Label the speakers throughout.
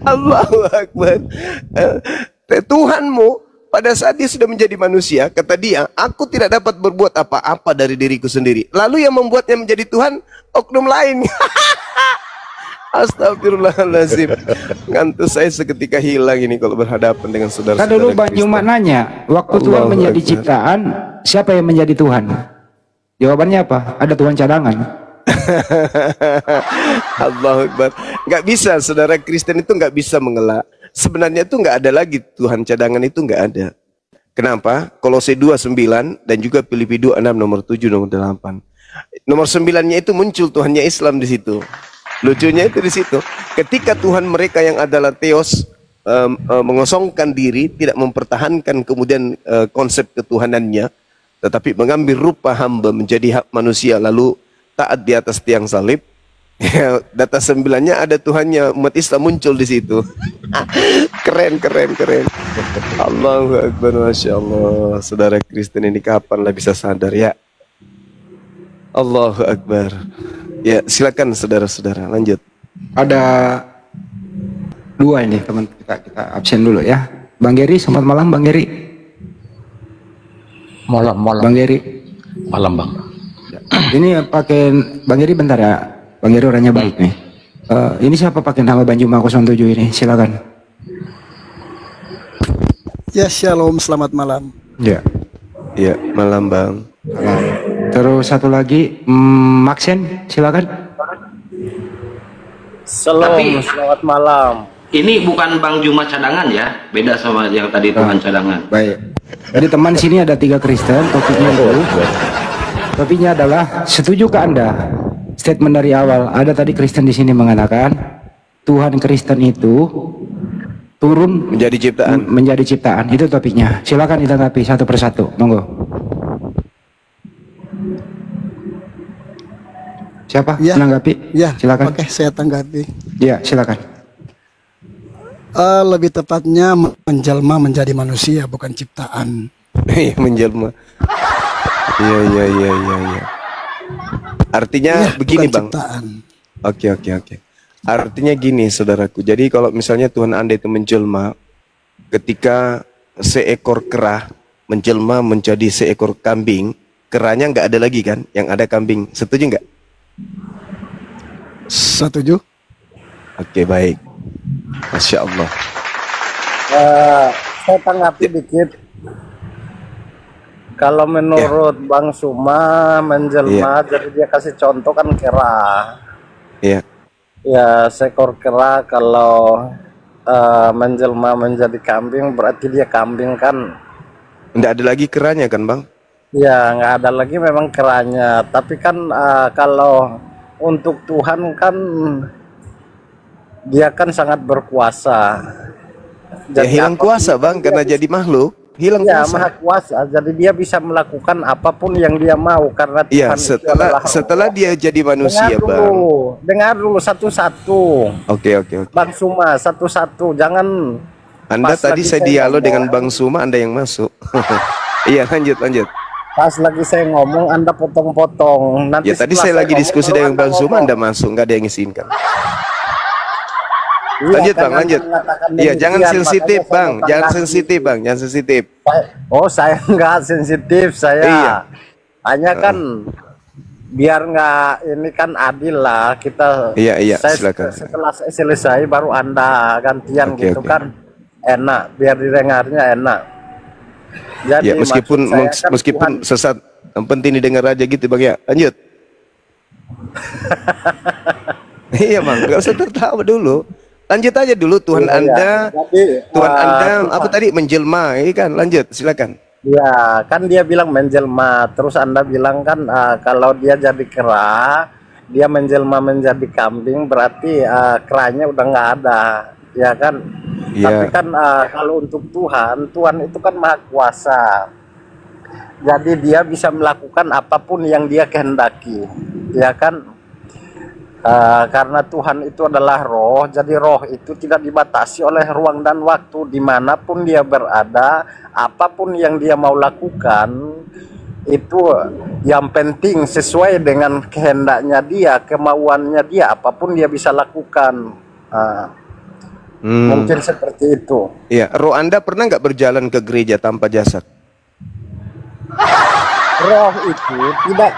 Speaker 1: Allahu Akbar. Tuhanmu pada saat dia sudah menjadi manusia, kata dia, aku tidak dapat berbuat apa-apa dari diriku sendiri. Lalu yang membuatnya menjadi Tuhan, oknum lain. Astagfirullahaladzim. Ngantuk saya seketika hilang ini kalau berhadapan dengan saudara-saudara
Speaker 2: Kan dulu Bang
Speaker 1: Kristen.
Speaker 2: Jumat nanya, waktu Tuhan
Speaker 1: Allahu
Speaker 2: menjadi
Speaker 1: Akbar.
Speaker 2: ciptaan, siapa yang menjadi Tuhan? Jawabannya apa? Ada Tuhan cadangan.
Speaker 1: Allahu Akbar. Nggak bisa, saudara Kristen itu nggak bisa mengelak. Sebenarnya itu nggak ada lagi Tuhan cadangan, itu nggak ada. Kenapa? Kolose 2:9 dan juga Filipi 2:6, nomor 7, nomor 8. Nomor 9-nya itu muncul Tuhannya Islam di situ. Lucunya itu di situ. Ketika Tuhan mereka yang adalah Theos mengosongkan diri, tidak mempertahankan kemudian konsep ketuhanannya, tetapi mengambil rupa hamba menjadi hak manusia, lalu taat di atas tiang salib. Ya, data 9-nya ada Tuhannya, umat Islam muncul di situ. Keren, keren, keren. Allahu Akbar, Masya Allah. Saudara Kristen ini kapanlah bisa sadar ya. Allahu Akbar. Ya, silakan saudara-saudara, lanjut.
Speaker 2: Ada dua ini teman kita absen dulu ya. Bang Geri, selamat malam Bang Geri.
Speaker 3: Malam.
Speaker 2: Bang Geri.
Speaker 3: Malam, Bang.
Speaker 2: Ini pakai Bang Geri bentar ya. Bang Geri orangnya baik nih. Ini siapa pakai nama Bang Juma 07 ini? Silakan.
Speaker 4: Ya, shalom, selamat malam.
Speaker 2: Ya.
Speaker 1: Ya, malam Bang.
Speaker 2: Terus satu lagi, Maxen, silakan.
Speaker 5: Shalom, selamat malam.
Speaker 3: Ini bukan Bang Juma cadangan ya, beda sama yang tadi Tuhan cadangan.
Speaker 2: Baik. Jadi teman sini ada 3 Kristen, topiknya itu. Topiknya adalah setujukah Anda statement dari awal? Ada tadi Kristen di sini mengatakan Tuhan Kristen itu turun menjadi ciptaan. Itu topiknya. Silakan ditanggapi satu persatu. Monggo. Siapa
Speaker 4: Ya,
Speaker 2: menanggapi?
Speaker 4: Ya,
Speaker 2: Silakan.
Speaker 4: Oke, saya tanggapi.
Speaker 2: Ya, silakan.
Speaker 4: Lebih tepatnya menjelma menjadi manusia, bukan ciptaan.
Speaker 1: Iya, menjelma. Iya. Artinya
Speaker 4: Ya,
Speaker 1: begini
Speaker 4: bukan
Speaker 1: Bang.
Speaker 4: ciptaan.
Speaker 1: Oke. Artinya gini saudaraku. Jadi kalau misalnya Tuhan Anda itu menjelma, ketika seekor kera menjelma menjadi seekor kambing, keranya nggak ada lagi kan? Yang ada kambing. Setuju nggak?
Speaker 4: Setuju?
Speaker 1: Oke, baik. Masya Allah.
Speaker 5: Saya tanggapi dikit. Kalau menurut Bang Suma menjelma, jadi dia kasih contoh kan kera.
Speaker 1: Iya.
Speaker 5: Ya, seekor kera kalau menjelma menjadi kambing berarti dia kambing kan?
Speaker 1: Nggak ada lagi keranya kan Bang?
Speaker 5: Ya, nggak ada lagi memang keranya. Tapi kan kalau untuk Tuhan kan dia kan sangat berkuasa.
Speaker 1: Ya hilang kuasa Bang, karena jadi makhluk. Hilang
Speaker 5: ya,
Speaker 1: kuasa.
Speaker 5: maha kuasa. Jadi dia bisa melakukan apapun yang dia mau karena
Speaker 1: Iya,
Speaker 5: Tuhan itu adalah
Speaker 1: setelah dia jadi manusia Bang.
Speaker 5: Dengar dulu satu-satu.
Speaker 1: Oke.
Speaker 5: Bang Suma satu-satu. Jangan
Speaker 1: Anda
Speaker 5: pas
Speaker 1: tadi
Speaker 5: lagi
Speaker 1: saya
Speaker 5: saya
Speaker 1: dialog
Speaker 5: ngomong,
Speaker 1: dengan Bang Suma, Anda yang masuk. Iya, lanjut.
Speaker 5: pas lagi saya ngomong Anda potong-potong. Nanti
Speaker 1: Ya tadi
Speaker 5: setelah
Speaker 1: saya lagi
Speaker 5: ngomong,
Speaker 1: diskusi
Speaker 5: baru
Speaker 1: dengan Bang Suma,
Speaker 5: ngomong.
Speaker 1: Anda masuk, nggak ada yang izinkan.
Speaker 5: Iya,
Speaker 1: Lanjut
Speaker 5: kan
Speaker 1: Bang, lanjut.
Speaker 5: Anda mengatakan
Speaker 1: Iya, jangan
Speaker 5: demikian,
Speaker 1: sensitif
Speaker 5: makanya saya
Speaker 1: Bang,
Speaker 5: mau
Speaker 1: jangan
Speaker 5: tanggapi.
Speaker 1: sensitif Bang, jangan sensitif.
Speaker 5: Saya nggak sensitif, saya
Speaker 1: Iya.
Speaker 5: hanya kan biar nggak ini kan adil lah kita.
Speaker 1: Iya,
Speaker 5: saya,
Speaker 1: silakan.
Speaker 5: Setelah saya selesai baru Anda gantian
Speaker 1: Oke,
Speaker 5: gitu
Speaker 1: oke.
Speaker 5: kan enak, biar didengarnya enak. Jadi
Speaker 1: Ya meskipun
Speaker 5: maksud saya kan
Speaker 1: meskipun
Speaker 5: Tuhan-
Speaker 1: sesat, yang penting didengar aja gitu Bang ya. Lanjut. Iya Bang, nggak usah tertawa dulu. Lanjut aja dulu Tuhan
Speaker 5: Iya,
Speaker 1: Anda.
Speaker 5: Jadi,
Speaker 1: Tuhan Anda
Speaker 5: Tuhan-
Speaker 1: apa tadi menjelma, ini kan. Lanjut, silakan.
Speaker 5: Ya, kan dia bilang menjelma. Terus Anda bilang kan kalau dia jadi kera, dia menjelma menjadi kambing, berarti keranya udah nggak ada, ya kan?
Speaker 1: Iya.
Speaker 5: Tapi kan kalau untuk Tuhan, Tuhan itu kan maha kuasa. Jadi dia bisa melakukan apapun yang dia kehendaki, ya kan? Karena Tuhan itu adalah roh, jadi roh itu tidak dibatasi oleh ruang dan waktu. Dimanapun dia berada, apapun yang dia mau lakukan, itu yang penting sesuai dengan kehendaknya dia, kemauannya dia, apapun dia bisa lakukan. Mungkin seperti itu.
Speaker 1: Ya, roh Anda pernah nggak berjalan ke gereja tanpa jasad?
Speaker 5: Roh itu tidak.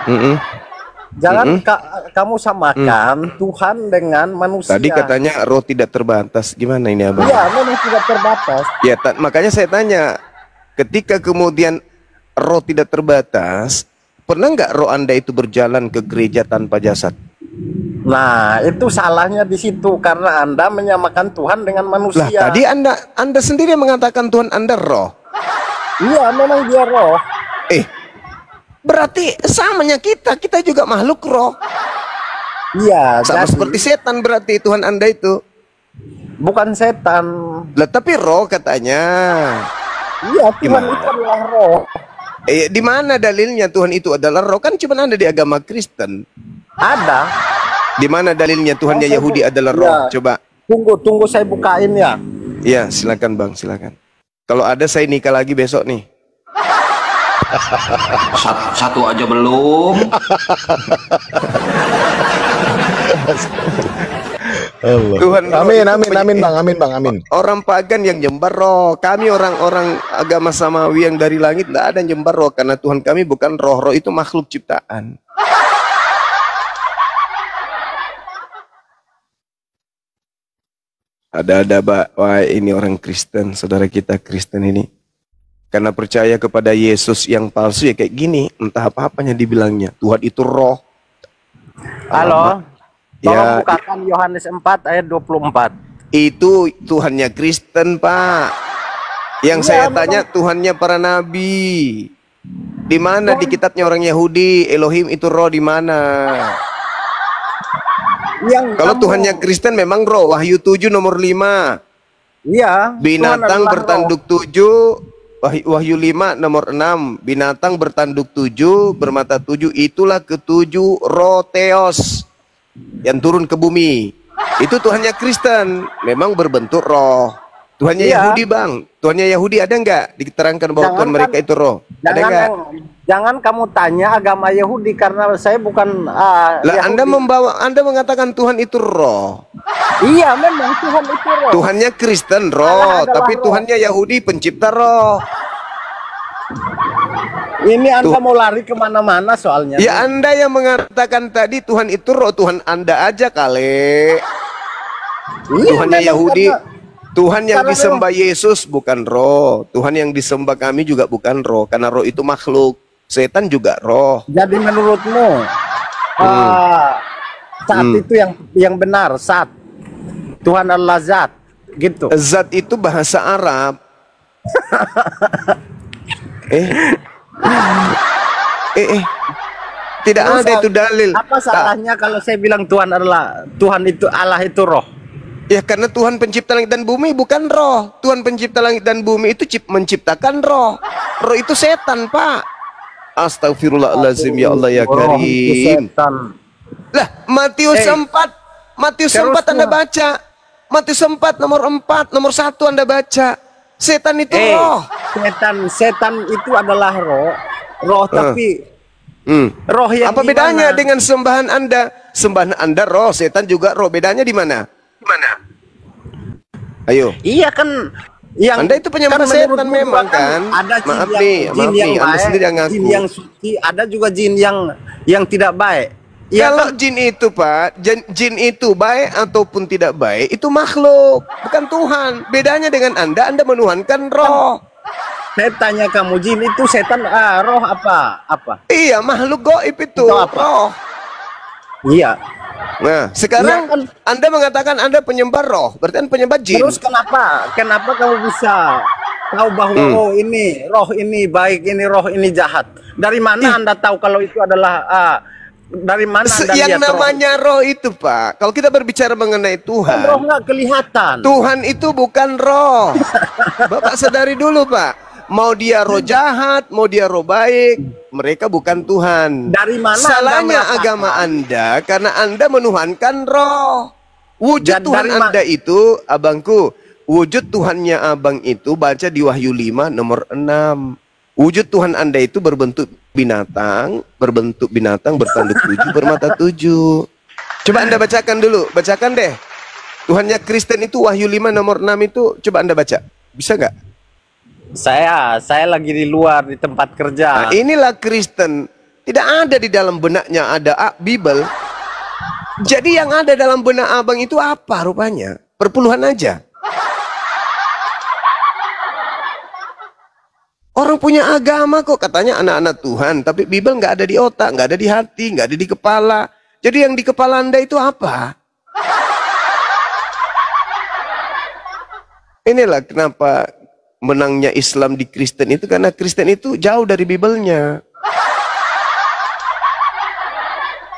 Speaker 5: Jangan kamu samakan Tuhan dengan manusia.
Speaker 1: Tadi katanya roh tidak terbatas. Gimana ini abang?
Speaker 5: Iya, memang tidak terbatas.
Speaker 1: Ya, makanya saya tanya, ketika kemudian roh tidak terbatas, pernah nggak roh Anda itu berjalan ke gereja tanpa jasad?
Speaker 5: Nah, itu salahnya di situ karena Anda menyamakan Tuhan dengan manusia.
Speaker 1: Lah, tadi Anda sendiri mengatakan Tuhan Anda roh.
Speaker 5: Iya, memang dia roh.
Speaker 1: Berarti samanya kita juga makhluk roh.
Speaker 5: Iya,
Speaker 1: Sama seperti setan berarti Tuhan Anda itu.
Speaker 5: Bukan setan.
Speaker 1: Lah, tapi roh katanya.
Speaker 5: Iya, Tuhan itu adalah roh.
Speaker 1: Di mana dalilnya Tuhan itu adalah roh? Kan cuma ada di agama Kristen.
Speaker 5: Ada.
Speaker 1: Di mana dalilnya Tuhannya Yahudi adalah roh?
Speaker 5: Ya.
Speaker 1: Coba.
Speaker 5: Tunggu saya bukain ya.
Speaker 1: Iya, silakan Bang, silakan. Kalau ada saya nikah lagi besok nih.
Speaker 3: Satu aja belum.
Speaker 1: Tuhan,
Speaker 6: Amin bang.
Speaker 1: Orang pagan yang nyembah roh. Kami orang-orang agama samawi yang dari langit tidak ada yang nyembah roh, karena Tuhan kami bukan roh. Roh itu makhluk ciptaan. Ada wah, ini orang Kristen, saudara kita Kristen ini. Karena percaya kepada Yesus yang palsu ya kayak gini, entah apa-apanya dibilangnya. Tuhan itu roh.
Speaker 5: Halo.
Speaker 1: Ya,
Speaker 5: Tolong bukakan Yohanes 4 ayat 24.
Speaker 1: itu Tuhannya Kristen, Pak. Yang saya tanya Tuhannya para nabi. Di mana di kitabnya orang Yahudi Elohim itu roh di mana? Kalau Tuhannya Kristen memang roh. Wahyu 7 nomor 5.
Speaker 5: Iya.
Speaker 1: Binatang bertanduk 7. Wahyu 5 nomor 6. Binatang bertanduk 7, bermata 7. Itulah ketujuh roh Theos yang turun ke bumi. Itu Tuhannya Kristen, memang berbentuk roh. Tuhannya Yahudi, Bang. Tuhannya Yahudi ada nggak diterangkan bahwa Tuhan mereka itu roh? Ada nggak?
Speaker 5: Jangan kamu tanya agama Yahudi karena saya bukan
Speaker 1: lah,
Speaker 5: Yahudi.
Speaker 1: Anda mengatakan Tuhan itu roh.
Speaker 5: Iya, memang Tuhan itu roh.
Speaker 1: Tuhannya Kristen roh, tapi roh. Tuhannya Yahudi pencipta roh.
Speaker 5: Ini Anda mau lari kemana-mana soalnya.
Speaker 1: Ya, Anda yang mengatakan tadi Tuhan itu roh, Tuhan Anda aja kali. Tuhannya Yahudi, Tuhan yang disembah Yesus bukan roh. Tuhan yang disembah kami juga bukan roh, karena roh itu makhluk. Setan juga roh.
Speaker 5: Jadi menurutmu saat itu yang benar, saat Tuhan adalah zat, gitu.
Speaker 1: Zat itu bahasa Arab. Tidak ada itu dalil.
Speaker 5: Apa salahnya kalau saya bilang Tuhan itu Allah itu roh?
Speaker 1: Ya, karena Tuhan pencipta langit dan bumi bukan roh. Tuhan pencipta langit dan bumi itu menciptakan roh. Roh itu setan, Pak. Astagfirullahaladzim, ya Allah ya Karim. Lah, Matius 4 Anda baca. Matius 4 nomor 4, nomor 1 Anda baca. Setan itu roh.
Speaker 5: Setan itu adalah roh tapi roh yang
Speaker 1: apa bedanya dengan sembahan Anda? Sembahan Anda roh, setan juga roh. Bedanya di mana? Ayo.
Speaker 5: Iya kan, yang
Speaker 1: Anda itu penyembah setan memang kan?
Speaker 5: Ada
Speaker 1: maaf nih, Anda sendiri yang ngaku.
Speaker 5: Jin yang suci, ada juga jin yang tidak baik. Ya,
Speaker 1: kalau kan? Jin itu, Pak, jin itu baik ataupun tidak baik itu makhluk, bukan Tuhan. Bedanya dengan Anda menuhankan roh.
Speaker 5: Saya tanya kamu, jin itu setan, roh apa?
Speaker 1: Iya, makhluk gaib itu roh. Iya. Nah, sekarang kan, Anda mengatakan Anda penyembah roh, berarti Anda penyembah jin.
Speaker 5: Terus kenapa kamu bisa tahu bahwa ini roh ini baik, ini roh ini jahat? Dari mana Anda tahu kalau itu adalah dari mana Anda
Speaker 1: yang
Speaker 5: lihat
Speaker 1: namanya roh itu, Pak? Kalau kita berbicara mengenai Tuhan,
Speaker 5: roh nggak kelihatan.
Speaker 1: Tuhan itu bukan roh. Bapak sadari dulu, Pak. Mau dia roh jahat, mau dia roh baik, mereka bukan Tuhan.
Speaker 5: Dari mana
Speaker 1: salahnya agama Anda? Karena Anda menuhankan roh. Wujud Tuhan Anda itu, abangku, wujud Tuhannya abang itu baca di Wahyu 5 nomor 6. Wujud Tuhan Anda itu berbentuk binatang bertanduk 7, bermata 7. Coba Anda bacakan dulu, bacakan deh. Tuhannya Kristen itu Wahyu 5 nomor 6 itu coba Anda baca. Bisa nggak?
Speaker 5: Saya lagi di luar di tempat kerja.
Speaker 1: Nah, inilah Kristen. Tidak ada di dalam benaknya ada Bible. Jadi yang ada dalam benak abang itu apa rupanya? Perpuluhan aja. Orang punya agama kok katanya anak-anak Tuhan, tapi Bible nggak ada di otak, nggak ada di hati, nggak ada di kepala. Jadi yang di kepala Anda itu apa? Inilah kenapa menangnya Islam di Kristen itu, karena Kristen itu jauh dari Bible-nya.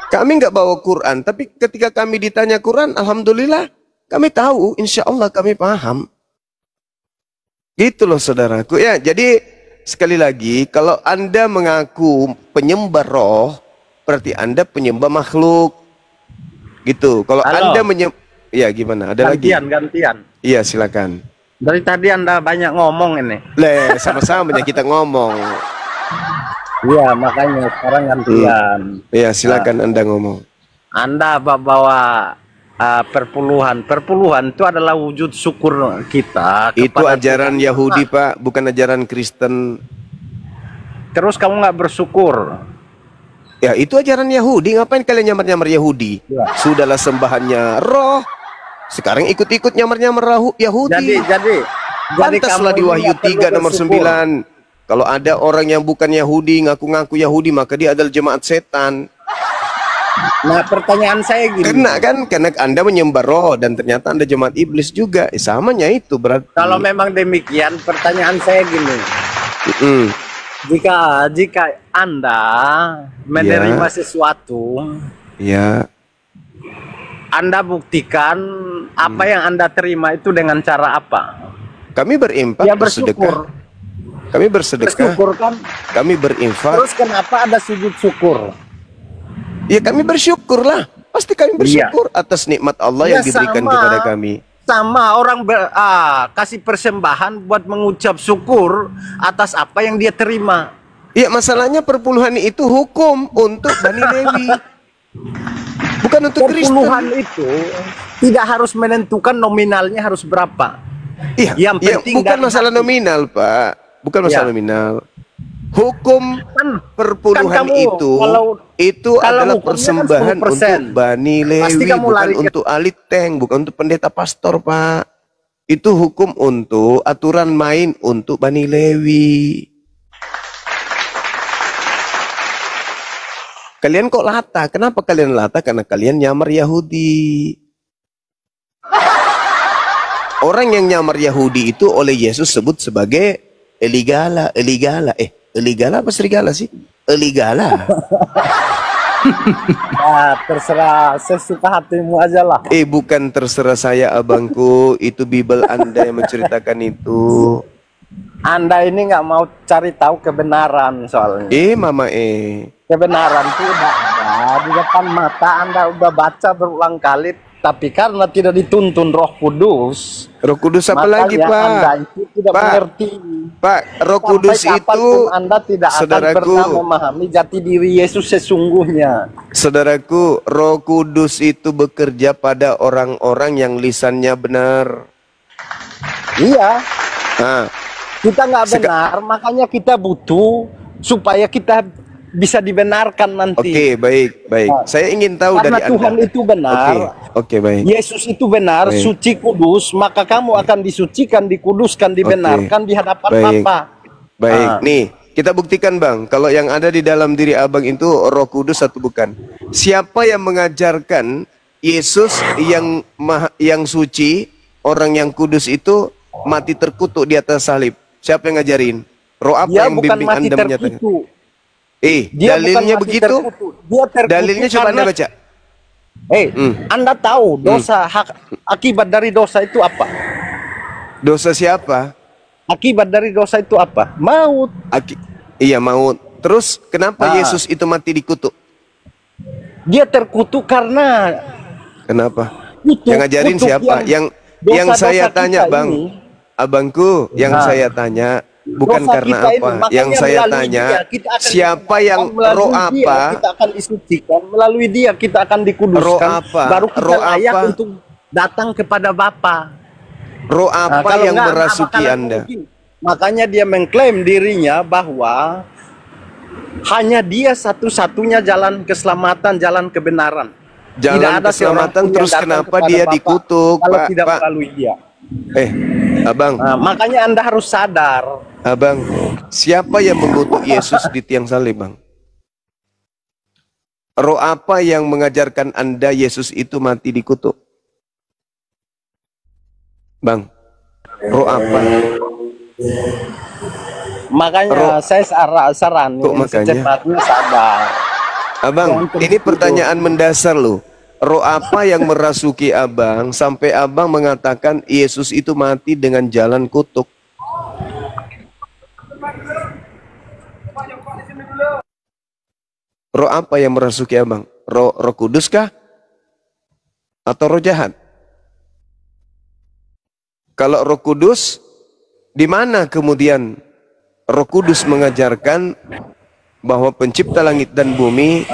Speaker 1: Kami nggak bawa Quran, tapi ketika kami ditanya Quran, alhamdulillah kami tahu, insya Allah kami paham. Gitu loh saudaraku ya. Jadi sekali lagi, kalau Anda mengaku penyembah roh, berarti Anda penyembah makhluk. Gitu. Kalau Anda ya gimana? Ada
Speaker 5: gantian.
Speaker 1: Iya silakan.
Speaker 5: Dari tadi Anda banyak ngomong ini.
Speaker 1: Sama-sama kita ngomong.
Speaker 5: Iya, makanya sekarang gantian.
Speaker 1: Iya, silakan Anda ngomong.
Speaker 5: Anda bawa perpuluhan. Perpuluhan itu adalah wujud syukur kita.
Speaker 1: Itu ajaran Yahudi, Pak, bukan ajaran Kristen.
Speaker 5: Terus kamu nggak bersyukur?
Speaker 1: Ya, itu ajaran Yahudi. Ngapain kalian nyamar-nyamar Yahudi? Ya. Sudahlah sembahannya roh. Sekarang ikut-ikut nyamar-nyamar Yahudi.
Speaker 5: Jadi
Speaker 1: pantaslah di Wahyu 3 nomor 9. Kalau ada orang yang bukan Yahudi, ngaku-ngaku Yahudi, maka dia adalah jemaat setan.
Speaker 5: Nah, pertanyaan saya gini.
Speaker 1: Karena Anda menyembah roh dan ternyata Anda jemaat iblis juga. Samanya itu berarti.
Speaker 5: Kalau memang demikian, pertanyaan saya gini. Jika Anda menerima sesuatu, Anda buktikan apa yang Anda terima itu dengan cara apa?
Speaker 1: Kami berinfak, bersedekah. Kami bersedekah,
Speaker 5: kan?
Speaker 1: Kami berinfak.
Speaker 5: Terus kenapa ada sujud syukur?
Speaker 1: Ya kami bersyukur lah. Pasti kami bersyukur atas nikmat Allah yang diberikan kepada kami.
Speaker 5: Sama orang kasih persembahan buat mengucap syukur atas apa yang dia terima.
Speaker 1: Iya, masalahnya perpuluhan itu hukum untuk Bani Lewi. Bukan untuk Kristen.
Speaker 5: Perpuluhan itu tidak harus menentukan nominalnya harus berapa.
Speaker 1: Iya, yang penting bukan masalah nominal, Pak. Bukan masalah nominal. Hukum perpuluhan itu adalah persembahan untuk Bani Lewi, bukan untuk aliteng, bukan untuk pendeta pastor, Pak. Itu hukum untuk aturan main untuk Bani Lewi. Kalian kok lata? Kenapa kalian lata? Karena kalian nyamar Yahudi. Orang yang nyamar Yahudi itu oleh Yesus sebut sebagai Eligala. Eligala apa serigala sih? Eligala.
Speaker 5: Terserah sesuka hatimu aja lah.
Speaker 1: Bukan terserah saya abangku. Itu Bible Anda yang menceritakan itu.
Speaker 5: Anda ini nggak mau cari tahu kebenaran soalnya.
Speaker 1: Mama
Speaker 5: Kebenaran itu udah ada di depan mata Anda, udah baca berulang kali. Tapi karena tidak dituntun Roh Kudus.
Speaker 1: Roh Kudus apa lagi, Pak?
Speaker 5: Anda itu tidak mengerti.
Speaker 1: Pak, Roh Kudus itu
Speaker 5: Anda tidak akan pernah memahami jati diri Yesus sesungguhnya.
Speaker 1: Saudaraku, Roh Kudus itu bekerja pada orang-orang yang lisannya benar.
Speaker 5: Iya. Kita nggak benar, makanya kita butuh supaya kita bisa dibenarkan nanti.
Speaker 1: Oke, baik. Saya ingin tahu
Speaker 5: karena
Speaker 1: dari
Speaker 5: Tuhan
Speaker 1: Anda.
Speaker 5: itu benar.
Speaker 1: Oke, baik.
Speaker 5: Yesus itu benar, suci, kudus, maka kamu akan disucikan, dikuduskan, dibenarkan di hadapan Bapa.
Speaker 1: Baik. Nih, kita buktikan, Bang, kalau yang ada di dalam diri Abang itu Roh Kudus atau bukan. Siapa yang mengajarkan Yesus yang suci, orang yang kudus itu mati terkutuk di atas salib? Siapa yang ngajarin? Roh apa yang bimbing Anda menyatakan? Dalilnya begitu? Dalilnya coba Anda baca.
Speaker 5: Anda tahu dosa akibat dari dosa itu apa?
Speaker 1: Dosa siapa?
Speaker 5: Akibat dari dosa itu apa? Maut.
Speaker 1: Iya, maut. Terus kenapa Yesus itu mati dikutuk?
Speaker 5: Dia terkutuk karena.
Speaker 1: Kenapa? Yang ngajarin siapa? Yang saya tanya, Bang. Abangku, yang saya tanya bukan karena apa. Yang saya tanya, siapa yang roh apa?
Speaker 5: Kita akan disucikan, melalui dia kita akan dikuduskan.
Speaker 1: Roh apa?
Speaker 5: Baru kita layak untuk datang kepada Bapa.
Speaker 1: Roh apa
Speaker 5: Kalau
Speaker 1: yang
Speaker 5: enggak,
Speaker 1: merasuki
Speaker 5: bakalan
Speaker 1: Anda?
Speaker 5: mungkin. Makanya dia mengklaim dirinya bahwa hanya dia satu-satunya jalan keselamatan, jalan kebenaran. Tidak
Speaker 1: Jalan
Speaker 5: ada seorang
Speaker 1: keselamatan,
Speaker 5: pun yang
Speaker 1: terus
Speaker 5: datang
Speaker 1: kenapa
Speaker 5: kepada
Speaker 1: dia
Speaker 5: Bapa
Speaker 1: dikutuk,
Speaker 5: kalau
Speaker 1: Pak?
Speaker 5: tidak
Speaker 1: Pak,
Speaker 5: melalui dia.
Speaker 1: Abang,
Speaker 5: Makanya Anda harus sadar.
Speaker 1: Abang, siapa yang mengutuk Yesus di tiang salib, Bang? Roh apa yang mengajarkan Anda Yesus itu mati dikutuk? Bang, roh apa?
Speaker 5: Makanya saya saranin
Speaker 1: Kok makanya?
Speaker 5: secepatnya sadar.
Speaker 1: Abang, ini pertanyaan mendasar loh. Roh apa yang merasuki Abang sampai Abang mengatakan Yesus itu mati dengan jalan kutuk? Roh apa yang merasuki Abang? Roh Kudus kah? Atau roh jahat? Kalau Roh Kudus, di mana kemudian Roh Kudus mengajarkan bahwa pencipta langit dan bumi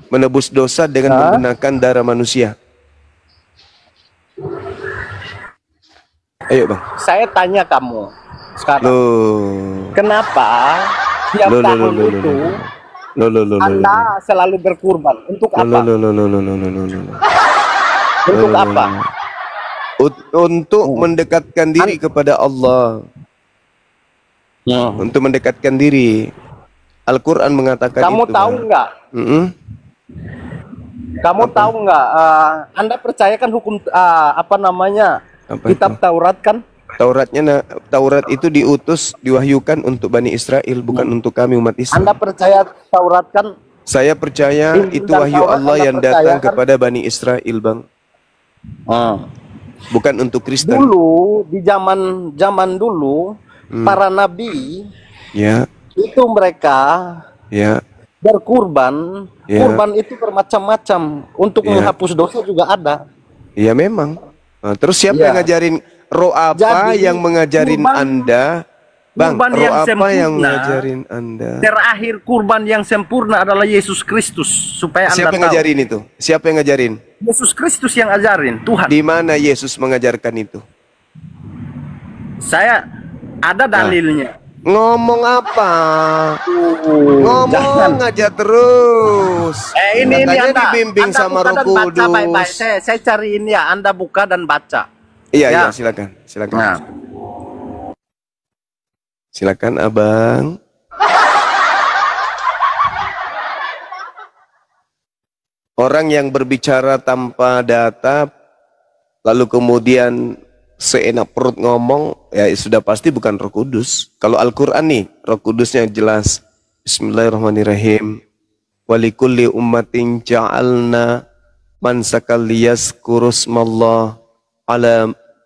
Speaker 1: menebus dosa dengan menggunakan darah manusia? Ayo Bang.
Speaker 5: Saya tanya kamu sekarang,
Speaker 1: Loh.
Speaker 5: kenapa tiap tahun itu Anda selalu berkurban? Untuk apa? Untuk apa?
Speaker 1: Untuk mendekatkan diri kepada Allah. Untuk mendekatkan diri. Al-Quran mengatakan
Speaker 5: Kamu
Speaker 1: itu.
Speaker 5: tahu nggak? Kamu tahu nggak? Anda percayakan hukum apa namanya? Kitab Taurat kan?
Speaker 1: Taurat itu diutus, diwahyukan untuk Bani Israel, bukan untuk kami umat Islam.
Speaker 5: Anda percaya Taurat kan?
Speaker 1: Saya percaya
Speaker 5: Injil
Speaker 1: itu
Speaker 5: dan
Speaker 1: wahyu
Speaker 5: Taurat
Speaker 1: Allah
Speaker 5: Anda
Speaker 1: yang
Speaker 5: percaya
Speaker 1: datang
Speaker 5: kan?
Speaker 1: kepada Bani Israel, Bang. Bukan untuk Kristen.
Speaker 5: Dulu di zaman dulu para nabi
Speaker 1: Ya,
Speaker 5: itu mereka
Speaker 1: ya,
Speaker 5: berkurban.
Speaker 1: Ya.
Speaker 5: Kurban itu bermacam-macam. Untuk
Speaker 1: Ya.
Speaker 5: menghapus dosa juga ada.
Speaker 1: ya memang. Nah, terus siapa
Speaker 5: Ya.
Speaker 1: yang ngajarin? Roh apa
Speaker 5: Jadi,
Speaker 1: yang mengajarin
Speaker 5: kurban-
Speaker 1: Anda? Bang,
Speaker 5: kurban
Speaker 1: roh
Speaker 5: yang
Speaker 1: apa yang
Speaker 5: sempurna,
Speaker 1: mengajarin Anda?
Speaker 5: Terakhir kurban yang sempurna adalah Yesus Kristus. Supaya
Speaker 1: Siapa
Speaker 5: Anda
Speaker 1: yang
Speaker 5: tahu.
Speaker 1: ngajarin itu? Siapa yang ngajarin?
Speaker 5: Yesus Kristus yang ajarin, Tuhan.
Speaker 1: Di mana Yesus mengajarkan itu?
Speaker 5: Saya ada dalilnya.
Speaker 1: Ngomong apa?
Speaker 5: Jangan.
Speaker 1: Ngomong aja terus.
Speaker 5: Ini
Speaker 1: Katanya
Speaker 5: Anda
Speaker 1: dibimbing
Speaker 5: Anda
Speaker 1: sama
Speaker 5: buka
Speaker 1: Roh
Speaker 5: dan baca baik-baik.
Speaker 1: Kudus.
Speaker 5: Saya cari ini ya, Anda buka dan baca.
Speaker 1: Iya,
Speaker 5: Ya.
Speaker 1: iya, silakan. Silakan.
Speaker 5: Nah,
Speaker 1: Silakan, Abang. Orang yang berbicara tanpa data, lalu kemudian seenak perut ngomong, ya sudah pasti bukan Roh Kudus. Kalau Al-Quran nih, Roh Kudusnya jelas. Bismillahirrahmanirrahim. Walikulli ummatin ja'alna mansakal liyazkurusmallah ala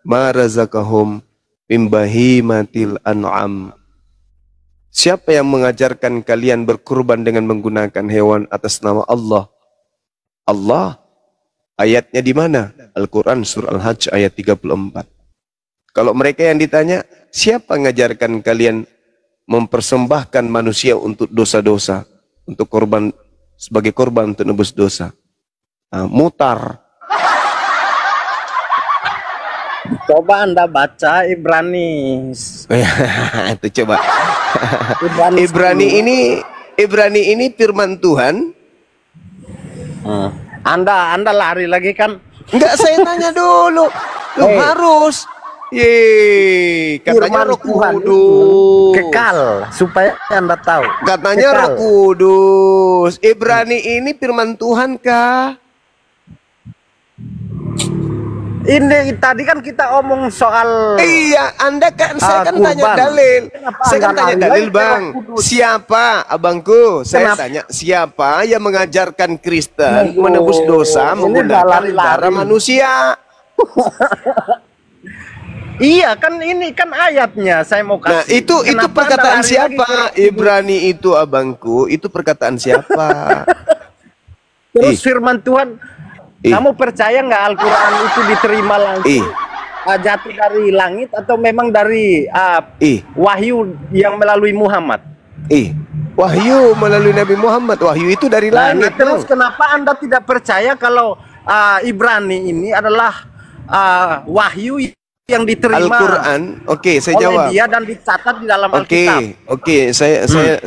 Speaker 1: ma razaqahum min bahimatil an'am. Siapa yang mengajarkan kalian berkurban dengan menggunakan hewan atas nama Allah? Allah. Ayatnya di mana? Al-Quran surah Al-Hajj ayat 34. Kalau mereka yang ditanya, siapa mengajarkan kalian mempersembahkan manusia untuk dosa-dosa, untuk korban, sebagai korban untuk nebus dosa? Nah, mutar.
Speaker 5: coba Anda baca Ibrani.
Speaker 1: Itu coba.
Speaker 5: Ibrani
Speaker 1: Ibrani ini firman Tuhan.
Speaker 5: Anda lari lagi kan?
Speaker 1: Enggak, saya tanya dulu. Lu harus. Katanya
Speaker 5: Firman
Speaker 1: Roh
Speaker 5: Tuhan itu
Speaker 1: Kudus.
Speaker 5: kekal, supaya Anda tahu.
Speaker 1: Katanya
Speaker 5: Kekal.
Speaker 1: Roh Kudus. Ibrani ini firman Tuhan kah?
Speaker 5: Ini tadi kan kita omong soal
Speaker 1: Iya, Anda kan, saya kan tanya
Speaker 5: kurban.
Speaker 1: dalil.
Speaker 5: Kenapa
Speaker 1: Saya kan
Speaker 5: Anda
Speaker 1: tanya
Speaker 5: lari
Speaker 1: dalil,
Speaker 5: lagi ke
Speaker 1: Bang.
Speaker 5: Roh Kudus?
Speaker 1: Siapa, abangku? Saya
Speaker 5: Kenapa?
Speaker 1: tanya, siapa yang mengajarkan Kristen
Speaker 5: Aduh,
Speaker 1: menebus dosa
Speaker 5: ini
Speaker 1: menggunakan
Speaker 5: lari-lari.
Speaker 1: darah manusia?
Speaker 5: Iya kan, ini kan ayatnya saya mau kasih.
Speaker 1: Nah, itu
Speaker 5: Kenapa Anda
Speaker 1: perkataan
Speaker 5: lari
Speaker 1: siapa?
Speaker 5: lagi ke Roh Kudus?
Speaker 1: Ibrani itu, abangku, itu perkataan siapa?
Speaker 5: Terus
Speaker 1: Ih.
Speaker 5: firman Tuhan,
Speaker 1: Ih.
Speaker 5: kamu percaya nggak Al-Quran itu diterima langsung
Speaker 1: Ih.
Speaker 5: jatuh dari langit atau memang dari wahyu yang melalui Muhammad?
Speaker 1: Wahyu melalui Nabi Muhammad. Wahyu itu dari
Speaker 5: Nah,
Speaker 1: langit.
Speaker 5: terus kenapa Anda tidak percaya kalau Ibrani ini adalah wahyu yang diterima
Speaker 1: Al-Quran. Oke, saya
Speaker 5: oleh
Speaker 1: jawab.
Speaker 5: dia dan dicatat di dalam
Speaker 1: Oke,
Speaker 5: Alkitab.
Speaker 1: oke,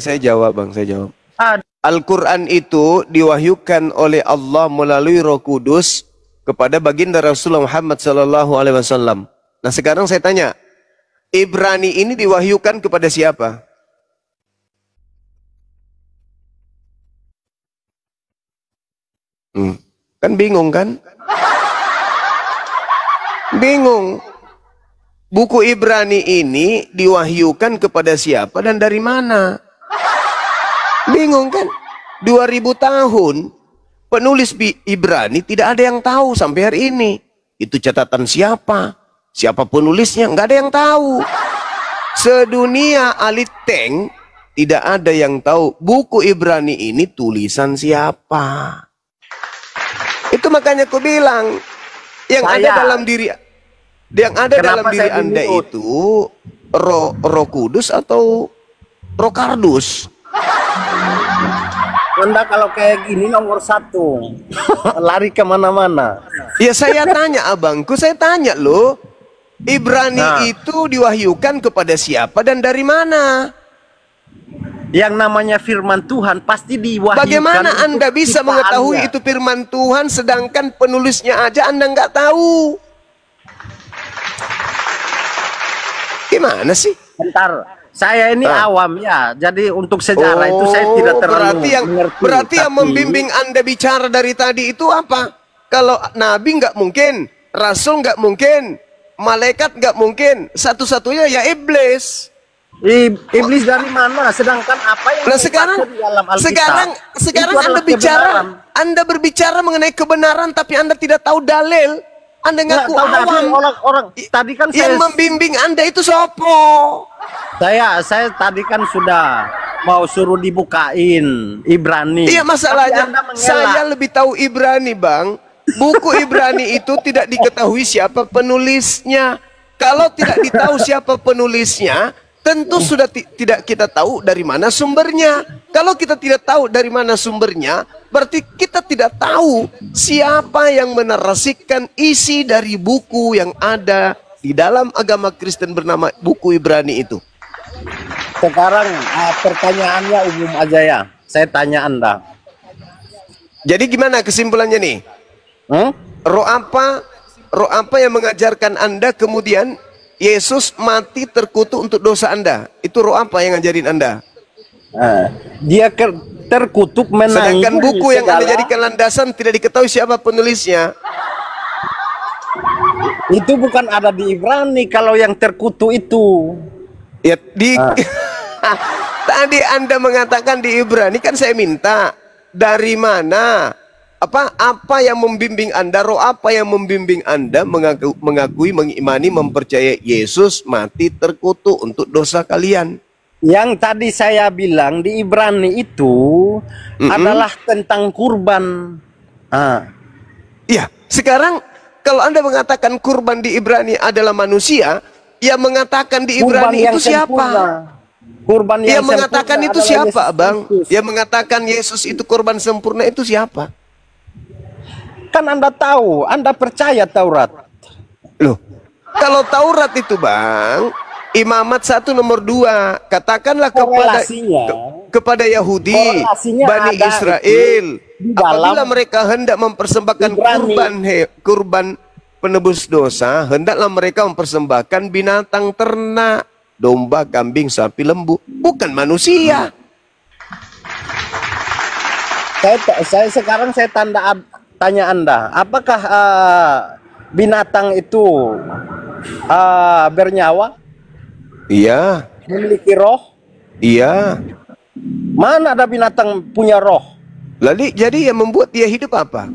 Speaker 1: saya jawab, Bang, saya jawab.
Speaker 5: Ah,
Speaker 1: Al-Quran itu diwahyukan oleh Allah melalui Roh Kudus kepada baginda Rasulullah Muhammad SAW. Nah, sekarang saya tanya, Ibrani ini diwahyukan kepada siapa? Kan bingung kan? Bingung. Buku Ibrani ini diwahyukan kepada siapa dan dari mana? Bingung kan? 2000 tahun penulis Ibrani tidak ada yang tahu sampai hari ini. Itu catatan siapa? Siapa penulisnya? Nggak ada yang tahu. Sedunia aliteng tidak ada yang tahu buku Ibrani ini tulisan siapa. Itu makanya aku bilang yang ada dalam diri dalam diri Anda itu roh kudus atau roh kardus.
Speaker 5: Anda kalau kayak gini nomor 1 lari kemana-mana.
Speaker 1: Ya saya tanya abangku, saya tanya loh, Ibrani itu diwahyukan kepada siapa dan dari mana?
Speaker 5: Yang namanya firman Tuhan pasti diwahyukan.
Speaker 1: Bagaimana Anda bisa mengetahui itu firman Tuhan sedangkan penulisnya aja Anda nggak tahu? Gimana sih?
Speaker 5: Bentar, saya ini awam ya, jadi untuk sejarah itu saya tidak terlalu mengerti.
Speaker 1: Berarti yang membimbing Anda bicara dari tadi itu apa? Kalau Nabi nggak mungkin, Rasul nggak mungkin, malaikat nggak mungkin, satu-satunya ya iblis.
Speaker 5: Iblis dari mana? Sedangkan apa yang di dalam Alkitab?
Speaker 1: Sekarang Anda berbicara mengenai kebenaran, tapi Anda tidak tahu dalil. Anda ngaku awam.
Speaker 5: Orang tadi kan
Speaker 1: yang membimbing Anda itu sopo?
Speaker 5: Saya tadi kan sudah mau suruh dibukain Ibrani.
Speaker 1: Iya, masalahnya saya lebih tahu Ibrani, Bang. Buku Ibrani itu tidak diketahui siapa penulisnya. Kalau tidak ditahu siapa penulisnya, tentu sudah tidak kita tahu dari mana sumbernya. Kalau kita tidak tahu dari mana sumbernya, berarti kita tidak tahu siapa yang menarasikan isi dari buku yang ada di dalam agama Kristen bernama buku Ibrani itu.
Speaker 5: Sekarang pertanyaannya umum aja ya. Saya tanya Anda.
Speaker 1: Jadi gimana kesimpulannya nih? Roh apa yang mengajarkan Anda kemudian Yesus mati terkutuk untuk dosa Anda? Itu roh apa yang ngajarin Anda?
Speaker 5: Dia terkutuk menanggung.
Speaker 1: Sedangkan buku yang Anda jadikan landasan tidak diketahui siapa penulisnya.
Speaker 5: Itu bukan ada di Ibrani kalau yang terkutuk itu.
Speaker 1: Ya tadi Anda mengatakan di Ibrani, kan saya minta dari mana? Apa yang membimbing Anda, roh apa yang membimbing Anda mengakui, mengimani, mempercayai Yesus mati terkutuk untuk dosa kalian?
Speaker 5: Yang tadi saya bilang di Ibrani itu adalah tentang kurban.
Speaker 1: Iya, sekarang kalau Anda mengatakan kurban di Ibrani adalah manusia, yang mengatakan di Ibrani itu siapa?
Speaker 5: Kurban yang
Speaker 1: mengatakan itu siapa, Bang? Yang mengatakan Yesus itu kurban sempurna itu siapa?
Speaker 5: Kan Anda tahu, Anda percaya Taurat.
Speaker 1: Loh, kalau Taurat itu, Bang, Imamat 1 nomor 2, katakanlah kepada Yahudi, Bani Israel, apabila mereka hendak mempersembahkan kurban penebus dosa, hendaklah mereka mempersembahkan binatang ternak, domba, kambing, sapi, lembu, bukan manusia.
Speaker 5: Sekarang saya tanya Anda, apakah binatang itu bernyawa?
Speaker 1: Iya.
Speaker 5: Memiliki roh?
Speaker 1: Iya.
Speaker 5: Mana ada binatang punya roh?
Speaker 1: Lalu jadi yang membuat dia hidup apa?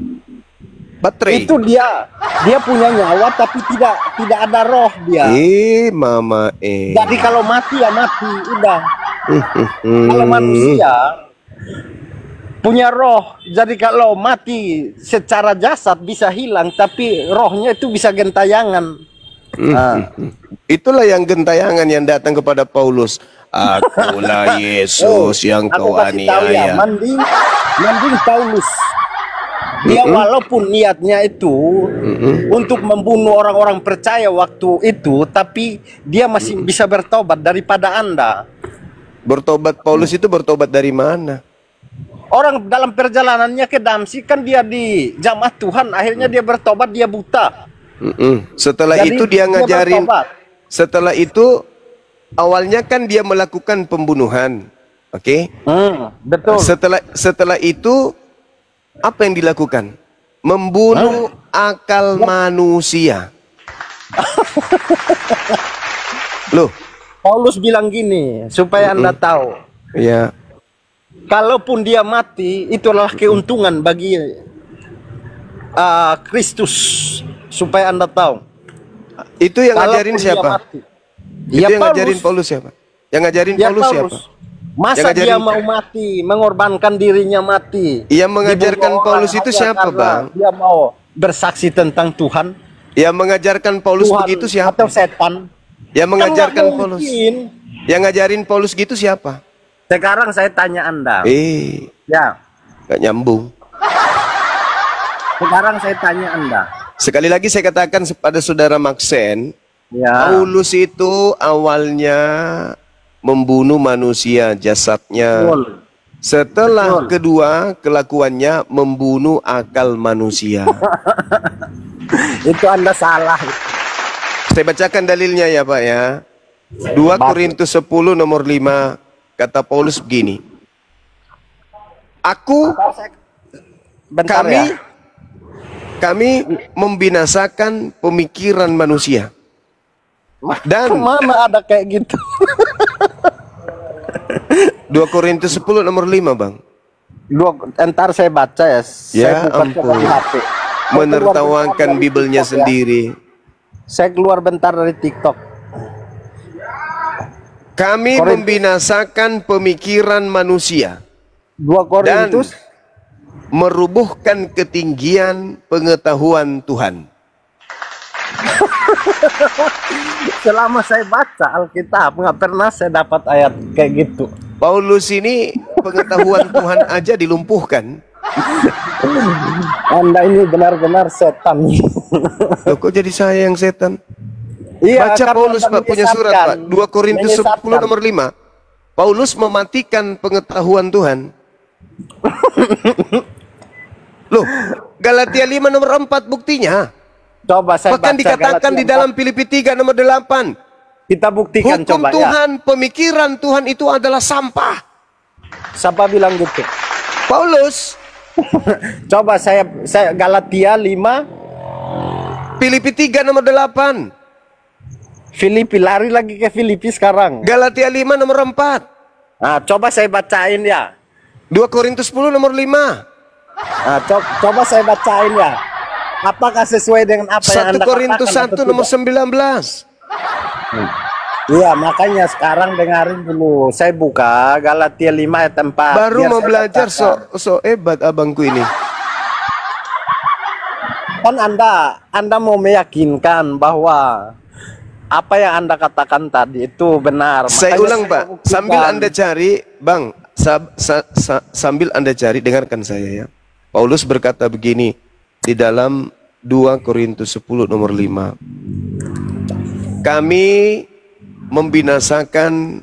Speaker 1: Baterai.
Speaker 5: Itu dia punya nyawa tapi tidak ada roh dia.
Speaker 1: Mama.
Speaker 5: Jadi kalau mati ya mati, udah. Kalau manusia punya roh, jadi kalau mati secara jasad bisa hilang, tapi rohnya itu bisa gentayangan.
Speaker 1: Itulah yang gentayangan yang datang kepada Paulus. Akulah Yesus yang kau aniaya.
Speaker 5: Mending Paulus Dia walaupun niatnya itu untuk membunuh orang-orang percaya waktu itu, tapi dia masih bisa bertobat daripada Anda.
Speaker 1: Bertobat, Paulus itu bertobat dari mana?
Speaker 5: Orang dalam perjalanannya ke Damsyik kan dia di jamaah Tuhan, akhirnya dia bertobat, dia buta.
Speaker 1: Setelah
Speaker 5: Jadi,
Speaker 1: itu dia ngajarin.
Speaker 5: bertobat.
Speaker 1: Setelah itu awalnya kan dia melakukan pembunuhan, oke?
Speaker 5: Betul.
Speaker 1: Setelah itu apa yang dilakukan? Membunuh akal manusia. Loh,
Speaker 5: Paulus bilang gini supaya Anda tahu.
Speaker 1: ya.
Speaker 5: Kalaupun dia mati, itu adalah keuntungan bagi Kristus. Supaya Anda tahu.
Speaker 1: Itu yang
Speaker 5: Kalaupun
Speaker 1: ngajarin
Speaker 5: dia
Speaker 1: siapa?
Speaker 5: mati.
Speaker 1: Itu
Speaker 5: Ya,
Speaker 1: yang ngajarin
Speaker 5: Paulus.
Speaker 1: Paulus siapa? Yang ngajarin
Speaker 5: Ya,
Speaker 1: Paulus siapa?
Speaker 5: Paulus. Masa
Speaker 1: Yang ngajarin-
Speaker 5: dia mau mati, mengorbankan dirinya mati?
Speaker 1: Yang mengajarkan
Speaker 5: Dibunuh
Speaker 1: Paulus
Speaker 5: orang
Speaker 1: itu
Speaker 5: hanya
Speaker 1: siapa,
Speaker 5: karena
Speaker 1: Bang?
Speaker 5: Dia mau bersaksi tentang Tuhan.
Speaker 1: Yang mengajarkan Paulus
Speaker 5: Tuhan
Speaker 1: begitu siapa?
Speaker 5: atau setan?
Speaker 1: Yang mengajarkan
Speaker 5: Kan nggak
Speaker 1: Paulus.
Speaker 5: mungkin.
Speaker 1: Yang ngajarin Paulus gitu siapa?
Speaker 5: Sekarang saya tanya Anda. Ya,
Speaker 1: Gak nyambung.
Speaker 5: sekarang saya tanya Anda.
Speaker 1: Sekali lagi saya katakan pada saudara Maxen,
Speaker 5: Ya.
Speaker 1: Paulus itu awalnya membunuh manusia jasadnya.
Speaker 5: Betul.
Speaker 1: Setelah
Speaker 5: Betul.
Speaker 1: kedua kelakuannya membunuh akal manusia.
Speaker 5: Itu Anda salah.
Speaker 1: Saya bacakan dalilnya ya Pak ya. 2 Korintus 10 nomor 5 kata Paulus begini.
Speaker 5: Bentar
Speaker 1: Kami
Speaker 5: ya.
Speaker 1: kami membinasakan pemikiran manusia. Dan
Speaker 5: Mana ada kayak gitu?
Speaker 1: 2 Korintus 10 nomor 5 Bang.
Speaker 5: Entar saya baca ya.
Speaker 1: Ya
Speaker 5: Saya buka
Speaker 1: ampun.
Speaker 5: di HP.
Speaker 1: Menertawakan Bibelnya sendiri.
Speaker 5: Saya keluar bentar dari TikTok.
Speaker 1: Kami
Speaker 5: Korintus.
Speaker 1: membinasakan pemikiran manusia
Speaker 5: 2 Korintus
Speaker 1: merubuhkan ketinggian pengetahuan Tuhan.
Speaker 5: selama saya baca Alkitab nggak pernah saya dapat ayat kayak gitu.
Speaker 1: Paulus ini pengetahuan Tuhan aja dilumpuhkan.
Speaker 5: Anda ini benar-benar setan.
Speaker 1: Loh, kok jadi saya yang setan?
Speaker 5: Iya,
Speaker 1: Baca
Speaker 5: karena
Speaker 1: Paulus
Speaker 5: Anda
Speaker 1: Pak punya surat Pak, 2 Korintus 10
Speaker 5: menyesatkan.
Speaker 1: nomor 5. Paulus mematikan pengetahuan Tuhan. Loh, Galatia 5 nomor 4 buktinya.
Speaker 5: Coba saya
Speaker 1: Bahkan
Speaker 5: baca
Speaker 1: dikatakan
Speaker 5: Galatia
Speaker 1: di dalam Filipi 3 nomor 8.
Speaker 5: 4. Kita buktikan
Speaker 1: Hukum
Speaker 5: coba ya.
Speaker 1: Tuhan, pemikiran Tuhan itu adalah sampah.
Speaker 5: Siapa bilang gitu?
Speaker 1: Paulus,
Speaker 5: Coba saya Galatia 5,
Speaker 1: Filipi 3 nomor 8.
Speaker 5: Filipi, lari lagi ke Filipi sekarang.
Speaker 1: Galatia 5 nomor 4.
Speaker 5: Nah, coba saya bacain ya.
Speaker 1: 2 Korintus 10 nomor 5.
Speaker 5: Nah, coba saya bacain ya. Apakah sesuai dengan apa yang
Speaker 1: 1
Speaker 5: Anda
Speaker 1: Korintus
Speaker 5: katakan
Speaker 1: 1
Speaker 5: atau
Speaker 1: nomor
Speaker 5: tidak?
Speaker 1: 19.
Speaker 5: Iya, makanya sekarang dengarin dulu. Saya buka Galatia 5 ayat 4.
Speaker 1: Baru
Speaker 5: Biar
Speaker 1: mau
Speaker 5: saya
Speaker 1: belajar
Speaker 5: bacakan.
Speaker 1: so hebat abangku ini.
Speaker 5: Kan Anda mau meyakinkan bahwa apa yang Anda katakan tadi itu benar.
Speaker 1: Saya
Speaker 5: Makanya
Speaker 1: ulang Pak,
Speaker 5: buktikan.
Speaker 1: sambil Anda cari, Bang, sambil Anda cari, dengarkan saya ya. Paulus berkata begini di dalam 2 Korintus 10 nomor 5. Kami membinasakan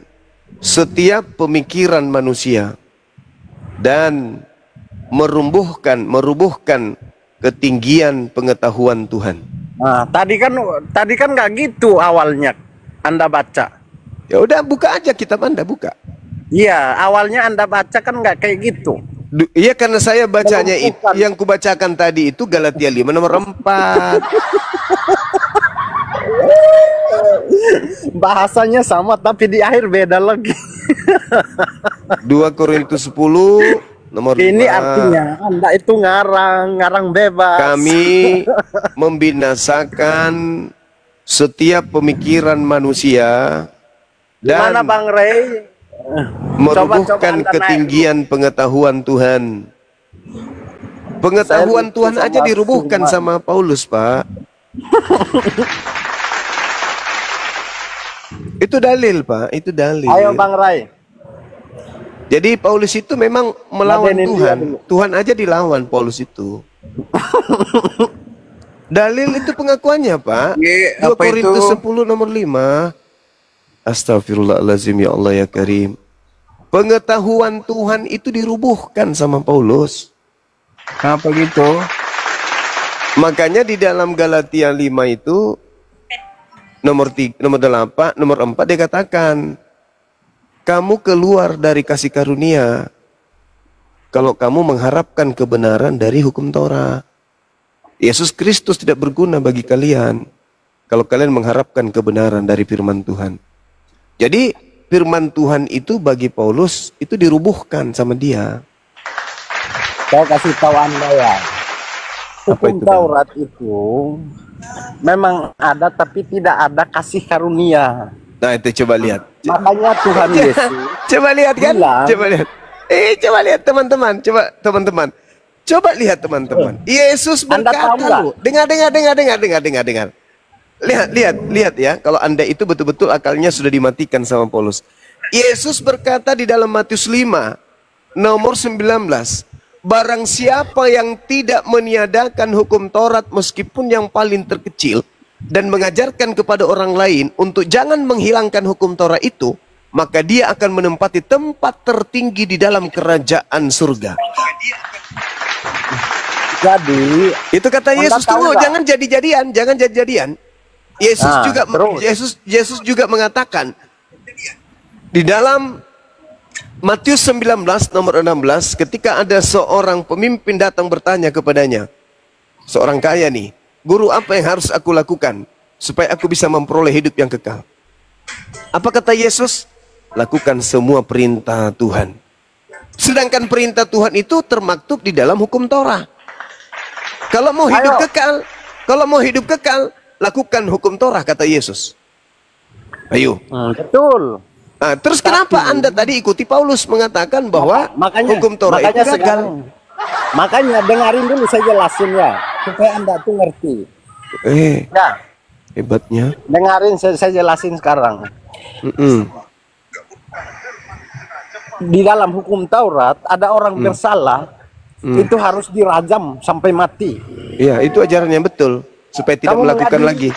Speaker 1: setiap pemikiran manusia dan merubuhkan ketinggian pengetahuan Tuhan.
Speaker 5: Nah, tadi kan nggak gitu awalnya Anda baca.
Speaker 1: Ya udah buka aja kitab Anda, buka.
Speaker 5: Iya, awalnya Anda baca kan nggak kayak gitu.
Speaker 1: Iya karena saya bacanya itu,
Speaker 5: Melumpuhkan.
Speaker 1: yang kubacakan tadi itu Galatia 5 nomor 4.
Speaker 5: Bahasanya sama tapi di akhir beda lagi.
Speaker 1: 2 Korintus 10 nomor 5.
Speaker 5: Ini artinya Anda itu ngarang bebas.
Speaker 1: Kami membinasakan setiap pemikiran manusia
Speaker 5: Gimana
Speaker 1: dan
Speaker 5: Bang Ray?
Speaker 1: merubuhkan
Speaker 5: Anda
Speaker 1: ketinggian pengetahuan Tuhan. Pengetahuan
Speaker 5: Saya
Speaker 1: Tuhan
Speaker 5: sama
Speaker 1: aja dirubuhkan
Speaker 5: semua.
Speaker 1: sama Paulus, Pak. Itu dalil, Pak. Itu dalil.
Speaker 5: Ayo Bang Ray.
Speaker 1: Jadi Paulus itu memang melawan
Speaker 5: Ladenin dia
Speaker 1: Tuhan.
Speaker 5: dulu.
Speaker 1: Tuhan aja dilawan Paulus itu. Dalil itu pengakuannya, Pak. 2
Speaker 5: apa
Speaker 1: Korintus
Speaker 5: itu?
Speaker 1: 10 nomor 5. Astagfirullahalazim, ya Allah ya Karim. Pengetahuan Tuhan itu dirubuhkan sama Paulus.
Speaker 5: Kenapa gitu?
Speaker 1: Makanya di dalam Galatia 5 itu nomor 8, nomor 4 dia katakan, kamu keluar dari kasih karunia kalau kamu mengharapkan kebenaran dari hukum Torah. Yesus Kristus tidak berguna bagi kalian kalau kalian mengharapkan kebenaran dari firman Tuhan. Jadi firman Tuhan itu bagi Paulus itu dirubuhkan sama dia.
Speaker 5: Saya kasih tahu Anda ya.
Speaker 1: Apa
Speaker 5: Hukum
Speaker 1: itu,
Speaker 5: Taurat itu memang ada tapi tidak ada kasih karunia.
Speaker 1: Nah itu coba lihat.
Speaker 5: Makanya Tuhan Yesus
Speaker 1: Coba lihat kan?
Speaker 5: bilang,
Speaker 1: Coba lihat. Coba lihat teman-teman. Coba teman-teman. Coba lihat teman-teman. Yesus
Speaker 5: Anda tahu
Speaker 1: berkata
Speaker 5: nggak?
Speaker 1: loh. Dengar. Lihat ya. Kalau Anda itu betul-betul akalnya sudah dimatikan sama Paulus. Yesus berkata di dalam Matius 5 nomor 19. Barang siapa yang tidak meniadakan hukum Taurat meskipun yang paling terkecil dan mengajarkan kepada orang lain untuk jangan menghilangkan hukum Taurat itu, maka dia akan menempati tempat tertinggi di dalam kerajaan surga.
Speaker 5: jadi
Speaker 1: Itu kata
Speaker 5: Anda
Speaker 1: Yesus.
Speaker 5: tahu
Speaker 1: Tunggu,
Speaker 5: nggak?
Speaker 1: jangan jadi-jadian. Yesus
Speaker 5: Nah,
Speaker 1: juga
Speaker 5: terus.
Speaker 1: Yesus juga mengatakan di dalam Matius 19 nomor 16, ketika ada seorang pemimpin datang bertanya kepadanya, seorang kaya nih, guru, apa yang harus aku lakukan supaya aku bisa memperoleh hidup yang kekal? Apa kata Yesus? Lakukan semua perintah Tuhan. Sedangkan perintah Tuhan itu termaktub di dalam hukum Torah. Kalau mau hidup kekal, lakukan hukum Torah, kata Yesus. Ayo.
Speaker 5: betul.
Speaker 1: Nah, terus kenapa Anda tadi ikuti Paulus mengatakan bahwa hukum Torah itu gagal?
Speaker 5: Makanya dengarin dulu saya jelasin ya, supaya Anda tuh ngerti. Ya,
Speaker 1: Hebatnya.
Speaker 5: dengarin saya jelasin sekarang. Di dalam hukum Taurat ada orang bersalah itu harus dirajam sampai mati.
Speaker 1: Iya, itu ajaran yang betul supaya tidak melakukan lagi.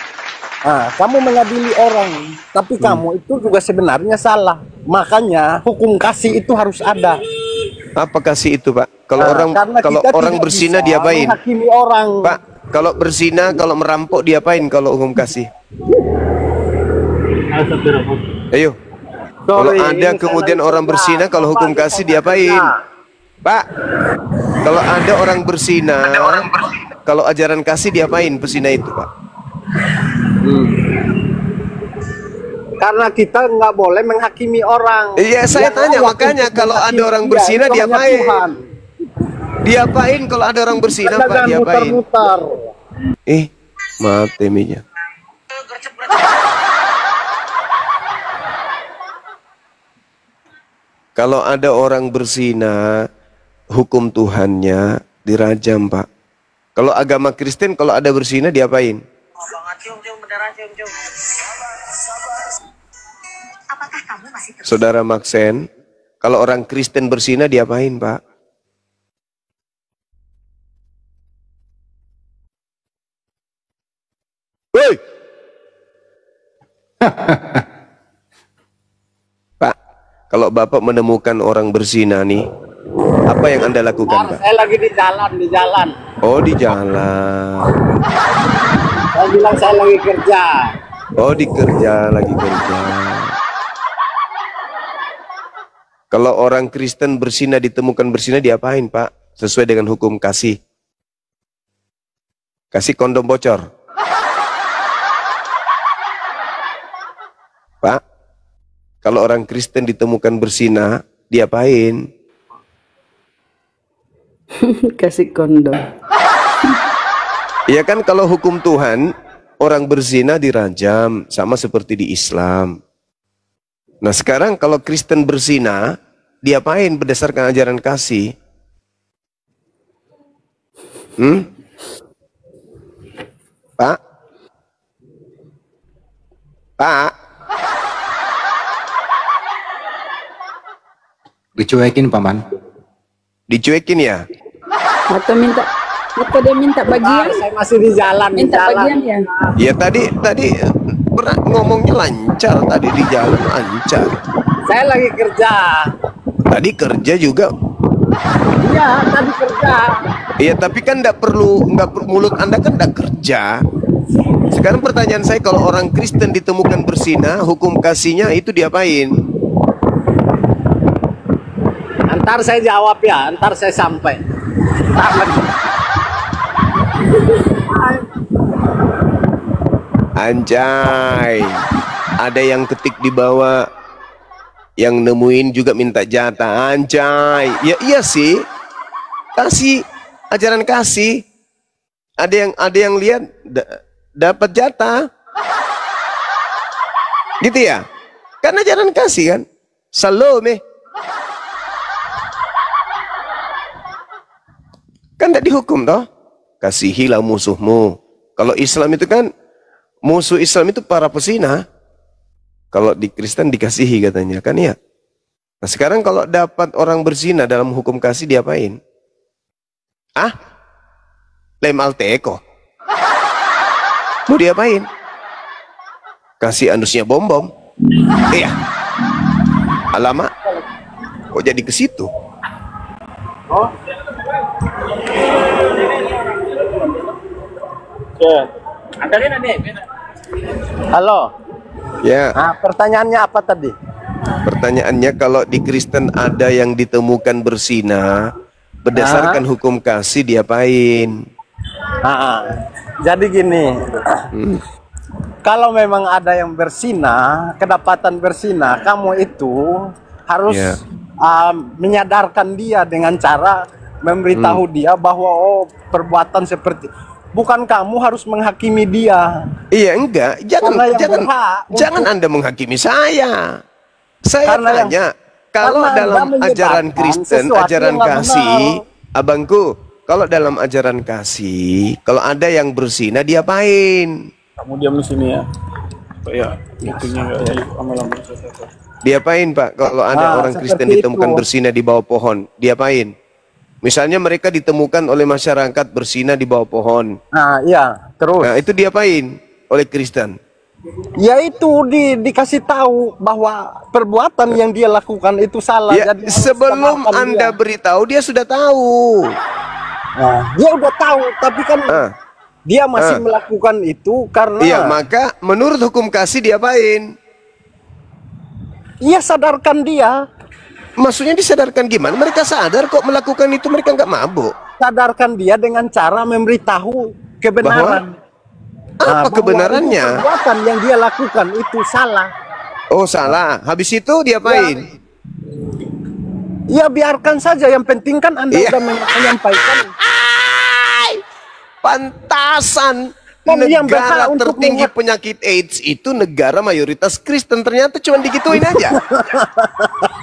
Speaker 5: Nah, kamu mengadili orang, tapi kamu itu juga sebenarnya salah. Makanya hukum kasih itu harus ada.
Speaker 1: Apa kasih itu, Pak? Kalau
Speaker 5: Karena
Speaker 1: kalau
Speaker 5: kita
Speaker 1: orang
Speaker 5: tidak
Speaker 1: berzina
Speaker 5: bisa
Speaker 1: diapain?
Speaker 5: menghakimi orang.
Speaker 1: Pak, kalau berzina, kalau merampok diapain kalau hukum kasih? Ayo. Kalau
Speaker 5: Sorry,
Speaker 1: ada
Speaker 5: ini
Speaker 1: kemudian
Speaker 5: saya
Speaker 1: orang berzina, kalau hukum kasih diapain? Pak, kalau ada orang berzina, kalau ajaran kasih diapain pesina itu, Pak?
Speaker 5: Karena kita nggak boleh menghakimi orang.
Speaker 1: Iya, saya
Speaker 5: Yang
Speaker 1: tanya
Speaker 5: Allah
Speaker 1: makanya
Speaker 5: itu
Speaker 1: kalau ada
Speaker 5: menghakimi
Speaker 1: orang
Speaker 5: dia,
Speaker 1: berzina
Speaker 5: itu hanya
Speaker 1: diapain?
Speaker 5: Tuhan.
Speaker 1: Diapain kalau ada orang berzina, Pak?
Speaker 5: Jangan
Speaker 1: Diapain?
Speaker 5: muter-muter.
Speaker 1: Mati minya. Kalau ada orang berzina, hukum Tuhannya dirajam, Pak. Kalau agama Kristen, kalau ada berzina diapain? Saudara Maksen, kalau orang Kristen berzina diapain, Pak? Woi! Pak, kalau Bapak menemukan orang berzina nih, apa yang Anda lakukan, Pak?
Speaker 5: Saya lagi di jalan.
Speaker 1: Oh, di jalan.
Speaker 5: Saya bilang saya lagi kerja.
Speaker 1: Oh, lagi kerja. Kalau orang Kristen berzina ditemukan berzina diapain, Pak? Sesuai dengan hukum kasih. Kasih kondom bocor. Pak, kalau orang Kristen ditemukan berzina, diapain?
Speaker 7: Kasih kondom.
Speaker 1: Iya kan, kalau hukum Tuhan, orang berzina dirajam, sama seperti di Islam. Nah sekarang kalau Kristen berzina, diapain berdasarkan ajaran kasih? Pak? Pak?
Speaker 2: Dicuekin, Paman.
Speaker 1: Dicuekin ya?
Speaker 7: Atau minta Apa dia minta bagian?
Speaker 5: Saya masih di jalan.
Speaker 7: Minta bagian ya?
Speaker 1: Ya tadi pernah ngomongnya lancar, tadi di jalan lancar.
Speaker 5: Saya lagi kerja.
Speaker 1: Tadi kerja juga.
Speaker 5: Iya, tadi kerja.
Speaker 1: Iya, tapi kan nggak perlu mulut Anda kan nggak kerja. Sekarang pertanyaan saya, kalau orang Kristen ditemukan berzina, hukum kasihnya itu diapain?
Speaker 5: Ntar saya jawab ya, ntar saya sampai.
Speaker 1: Anjay, ada yang ketik di bawah, yang nemuin juga minta jatah. Anjay, ya iya sih, kasih ajaran kasih. Ada yang lihat dapat jatah, gitu ya? Karena ajaran kasih kan, Salome. Kan tidak dihukum toh, kasihilah musuhmu. Kalau Islam itu kan musuh Islam itu para pesina. Kalau di Kristen dikasihi katanya kan ya. Nah sekarang kalau dapat orang berzina dalam hukum kasih diapain? Ah, lem alteco. Mau diapain? Kasih anusnya bom. Iya. Alamak, kok jadi ke situ?
Speaker 5: Oh. Halo.
Speaker 1: Ya.
Speaker 5: Nah, pertanyaannya apa tadi?
Speaker 1: Pertanyaannya, kalau di Kristen ada yang ditemukan berzina, berdasarkan hukum kasih diapain?
Speaker 5: Jadi gini, kalau memang ada yang berzina, kedapatan berzina, kamu itu harus menyadarkan dia dengan cara memberitahu dia bahwa oh perbuatan seperti, bukan kamu harus menghakimi dia.
Speaker 1: Iya, enggak, jangan Anda menghakimi saya. Saya tanya, kalau dalam ajaran Kristen, ajaran kasih, abangku, kalau dalam ajaran kasih, kalau ada yang berzina diapain?
Speaker 8: Kamu diam di sini ya. Ya, meetingnya enggak jadi lama-lama.
Speaker 1: Diapain, Pak? Kalau ada orang Kristen ditemukan berzina di bawah pohon, diapain? Misalnya mereka ditemukan oleh masyarakat berzina di bawah pohon.
Speaker 5: Nah, iya, terus.
Speaker 1: Nah, itu diapain oleh Kristen?
Speaker 5: Ya itu dikasih tahu bahwa perbuatan yang dia lakukan itu salah.
Speaker 1: Ya,
Speaker 5: jadi
Speaker 1: sebelum Anda beritahu, dia sudah tahu.
Speaker 5: Nah, dia udah tahu, tapi kan dia masih melakukan itu karena.
Speaker 1: Iya, maka menurut hukum kasih diapain?
Speaker 5: Iya, sadarkan dia.
Speaker 1: Maksudnya disadarkan gimana? Mereka sadar kok melakukan itu, mereka nggak mabuk.
Speaker 5: Sadarkan dia dengan cara memberitahu kebenaran.
Speaker 1: Apa kebenarannya?
Speaker 5: Perbuatan yang dia lakukan itu salah.
Speaker 1: Oh, salah. Habis itu diapain?
Speaker 5: Ya biarkan saja, yang penting kan Anda sudah menyampaikan.
Speaker 1: Pantasan
Speaker 5: Kan yang
Speaker 1: negara
Speaker 5: berhak untuk
Speaker 1: tertinggi penyakit AIDS itu negara mayoritas Kristen, ternyata cuma digituin aja.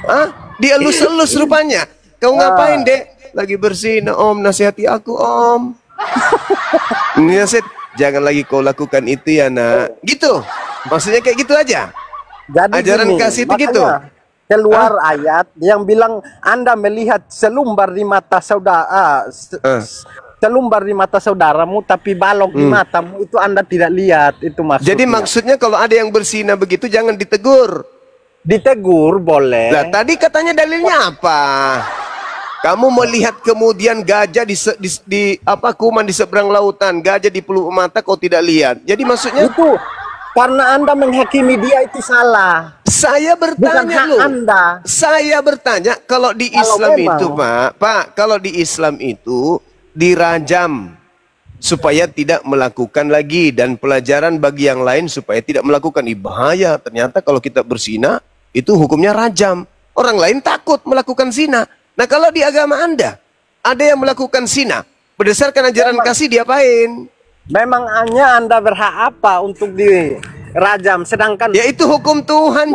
Speaker 1: Hah? Dielus-elus rupanya. Kau ngapain, Dek? Lagi berzina, Om. Nasihati aku, Om. Nasihat, jangan lagi kau lakukan itu ya, Nak. Gitu. Maksudnya kayak gitu aja.
Speaker 5: Jadi
Speaker 1: ajaran
Speaker 5: gini,
Speaker 1: kasih itu gitu.
Speaker 5: Keluar ayat yang bilang Anda melihat selumbar di mata saudara, selumbar di mata saudaramu tapi balok di matamu, itu Anda tidak lihat, itu maksudnya.
Speaker 1: Jadi maksudnya kalau ada yang berzina begitu jangan ditegur.
Speaker 5: Ditegur boleh.
Speaker 1: Lah tadi katanya dalilnya apa? Kamu melihat kemudian gajah di apa kuman di seberang lautan, gajah di pelupuk mata kau tidak lihat. Jadi maksudnya
Speaker 5: itu karena Anda menghakimi dia itu salah.
Speaker 1: Saya bertanya loh.
Speaker 5: Anda.
Speaker 1: Saya bertanya, kalau di Islam itu, Pak, kalau di Islam itu dirajam supaya tidak melakukan lagi, dan pelajaran bagi yang lain supaya tidak melakukan. Bahaya, ternyata kalau kita berzina itu hukumnya rajam. Orang lain takut melakukan zina. Nah, kalau di agama Anda ada yang melakukan zina, berdasarkan ajaran kasih diapain?
Speaker 5: Memang hanya Anda berhak apa untuk dirajam, sedangkan
Speaker 1: ya itu hukum Tuhan,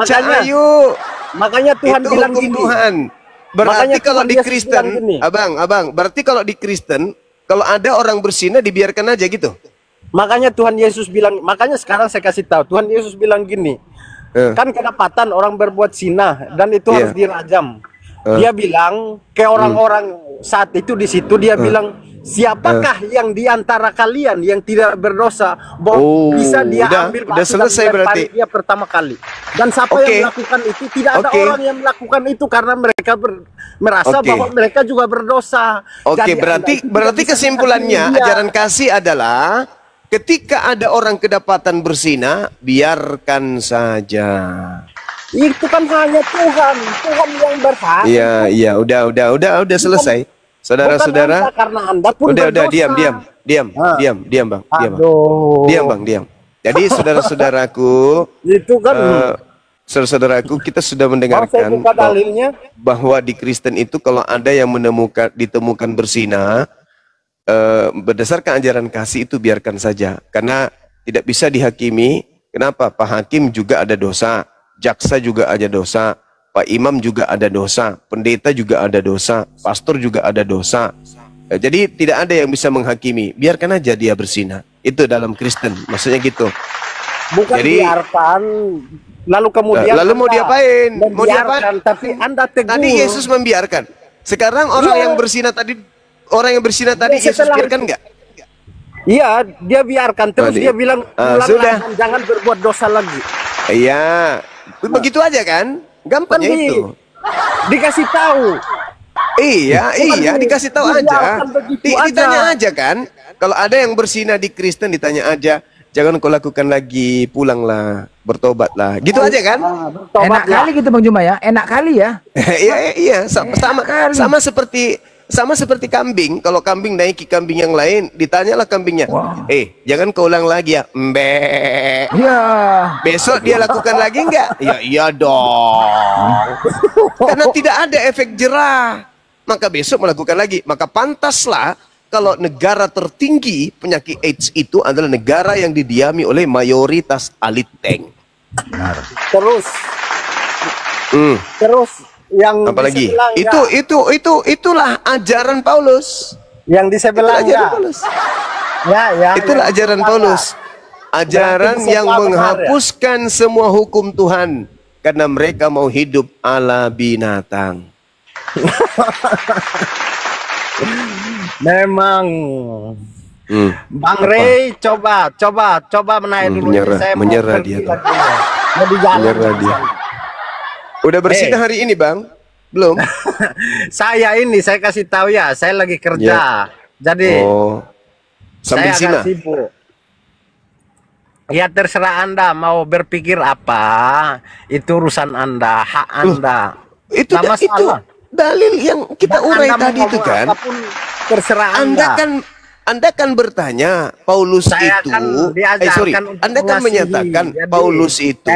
Speaker 5: makanya Tuhan
Speaker 1: itu
Speaker 5: bilang
Speaker 1: hukum
Speaker 5: gini.
Speaker 1: Tuhan. Berarti kalau di Kristen, abang, berarti kalau di Kristen, kalau ada orang berzina dibiarkan aja gitu.
Speaker 5: Makanya Tuhan Yesus bilang, makanya sekarang saya kasih tahu, Tuhan Yesus bilang gini, kan kedapatan orang berbuat zina dan itu harus dirajam. Dia bilang ke orang-orang saat itu di situ, dia bilang, Siapakah yang di antara kalian yang tidak berdosa bisa dia ambil
Speaker 1: udah selesai berarti
Speaker 5: dia pertama kali. Dan siapa yang melakukan itu? Tidak ada orang yang melakukan itu karena mereka merasa bahwa mereka juga berdosa.
Speaker 1: Berarti kesimpulannya ajaran kasih adalah ketika ada orang kedapatan berzina, biarkan saja.
Speaker 5: Itu kan hanya Tuhan yang berhak.
Speaker 1: Iya, udah selesai. Saudara-saudara, udah diam bang, diam. Jadi saudara-saudaraku, itu kan saudara-saudaraku, kita sudah mendengarkan bahwa di Kristen itu kalau ada yang ditemukan berzina, berdasarkan ajaran kasih itu biarkan saja, karena tidak bisa dihakimi. Kenapa? Pak Hakim juga ada dosa, jaksa juga ada dosa, Pak Imam juga ada dosa, pendeta juga ada dosa, pastor juga ada dosa. Jadi tidak ada yang bisa menghakimi. Biarkan aja dia berzina. Itu dalam Kristen, maksudnya gitu.
Speaker 5: Bukan jadi, biarkan, lalu kemudian
Speaker 1: mau diapain? Mau diapain?
Speaker 5: Tapi Anda tegur.
Speaker 1: Tadi Yesus membiarkan. Sekarang orang yang berzina tadi, Yesus biarkan nggak?
Speaker 5: Iya, dia biarkan. Terus dia bilang,
Speaker 1: sudah,
Speaker 5: jangan berbuat dosa lagi.
Speaker 1: Iya, begitu aja kan? Gampangnya itu.
Speaker 5: Dikasih tahu.
Speaker 1: Iya, dikasih tahu aja. Ditanya aja kan. Kalau ada yang berzina di Kristen, ditanya aja. Jangan kau lakukan lagi, pulanglah, bertobatlah. Gitu aja kan?
Speaker 9: Enak kali gitu Bang Juma ya. Enak kali ya.
Speaker 1: Iya, sama seperti kambing. Kalau kambing naiki kambing yang lain, ditanyalah kambingnya, jangan kau ulang lagi ya, mbek.
Speaker 9: Iya.
Speaker 1: Besok dia lakukan lagi enggak? Ya iya dong. Karena tidak ada efek jerah, maka besok melakukan lagi. Maka pantaslah kalau negara tertinggi penyakit AIDS itu adalah negara yang didiami oleh mayoritas aliteng.
Speaker 5: Terus yang
Speaker 1: apalagi itulah ajaran Paulus
Speaker 5: yang di sebelahnya.
Speaker 1: Itulah ajaran Paulus, ajaran yang menghapuskan semua hukum Tuhan karena mereka mau hidup ala binatang.
Speaker 5: Memang Bang Rey coba menaik dulu.
Speaker 1: Menyerah dia. Udah bersihnya hari ini Bang? Belum?
Speaker 5: saya kasih tahu ya, saya lagi kerja. Jadi
Speaker 1: sambil
Speaker 5: saya
Speaker 1: sina.
Speaker 5: agak sibuk. Ya terserah Anda mau berpikir apa, itu urusan Anda, hak Anda.
Speaker 1: Itu dalil yang kita urai tadi itu kan.
Speaker 5: Terserah
Speaker 1: Anda kan bertanya, Paulus itu, Anda kan menyatakan Paulus itu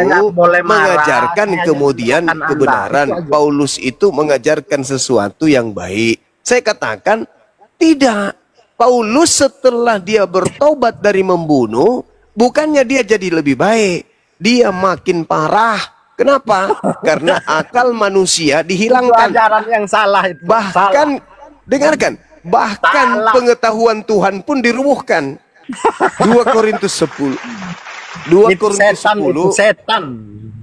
Speaker 1: mengajarkan kemudian kebenaran. Paulus itu mengajarkan sesuatu yang baik. Saya katakan tidak. Paulus setelah dia bertobat dari membunuh, bukannya dia jadi lebih baik, dia makin parah. Kenapa? Karena akal manusia dihilangkan.
Speaker 5: Ajaran yang salah itu.
Speaker 1: Bahkan dengarkan. Bahkan pengetahuan Tuhan pun dirubuhkan. 2 Korintus 10. 2 Korintus 10.
Speaker 5: Itu setan.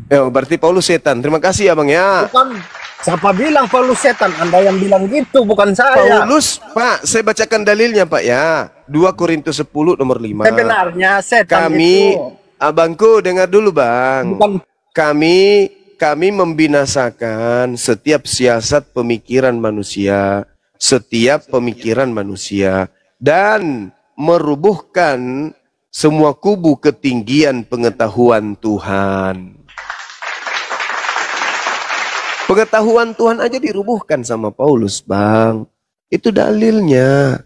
Speaker 1: Berarti Paulus setan. Terima kasih ya Bang ya.
Speaker 5: Bukan. Siapa bilang Paulus setan? Anda yang bilang gitu, bukan saya.
Speaker 1: Paulus, Pak, saya bacakan dalilnya Pak ya. 2 Korintus 10 nomor 5.
Speaker 5: Sebenarnya setan itu.
Speaker 1: Abangku dengar dulu Bang.
Speaker 5: Bukan.
Speaker 1: Kami membinasakan setiap siasat pemikiran manusia, setiap pemikiran manusia, dan merubuhkan semua kubu ketinggian pengetahuan Tuhan. Pengetahuan Tuhan aja dirubuhkan sama Paulus Bang. Itu dalilnya.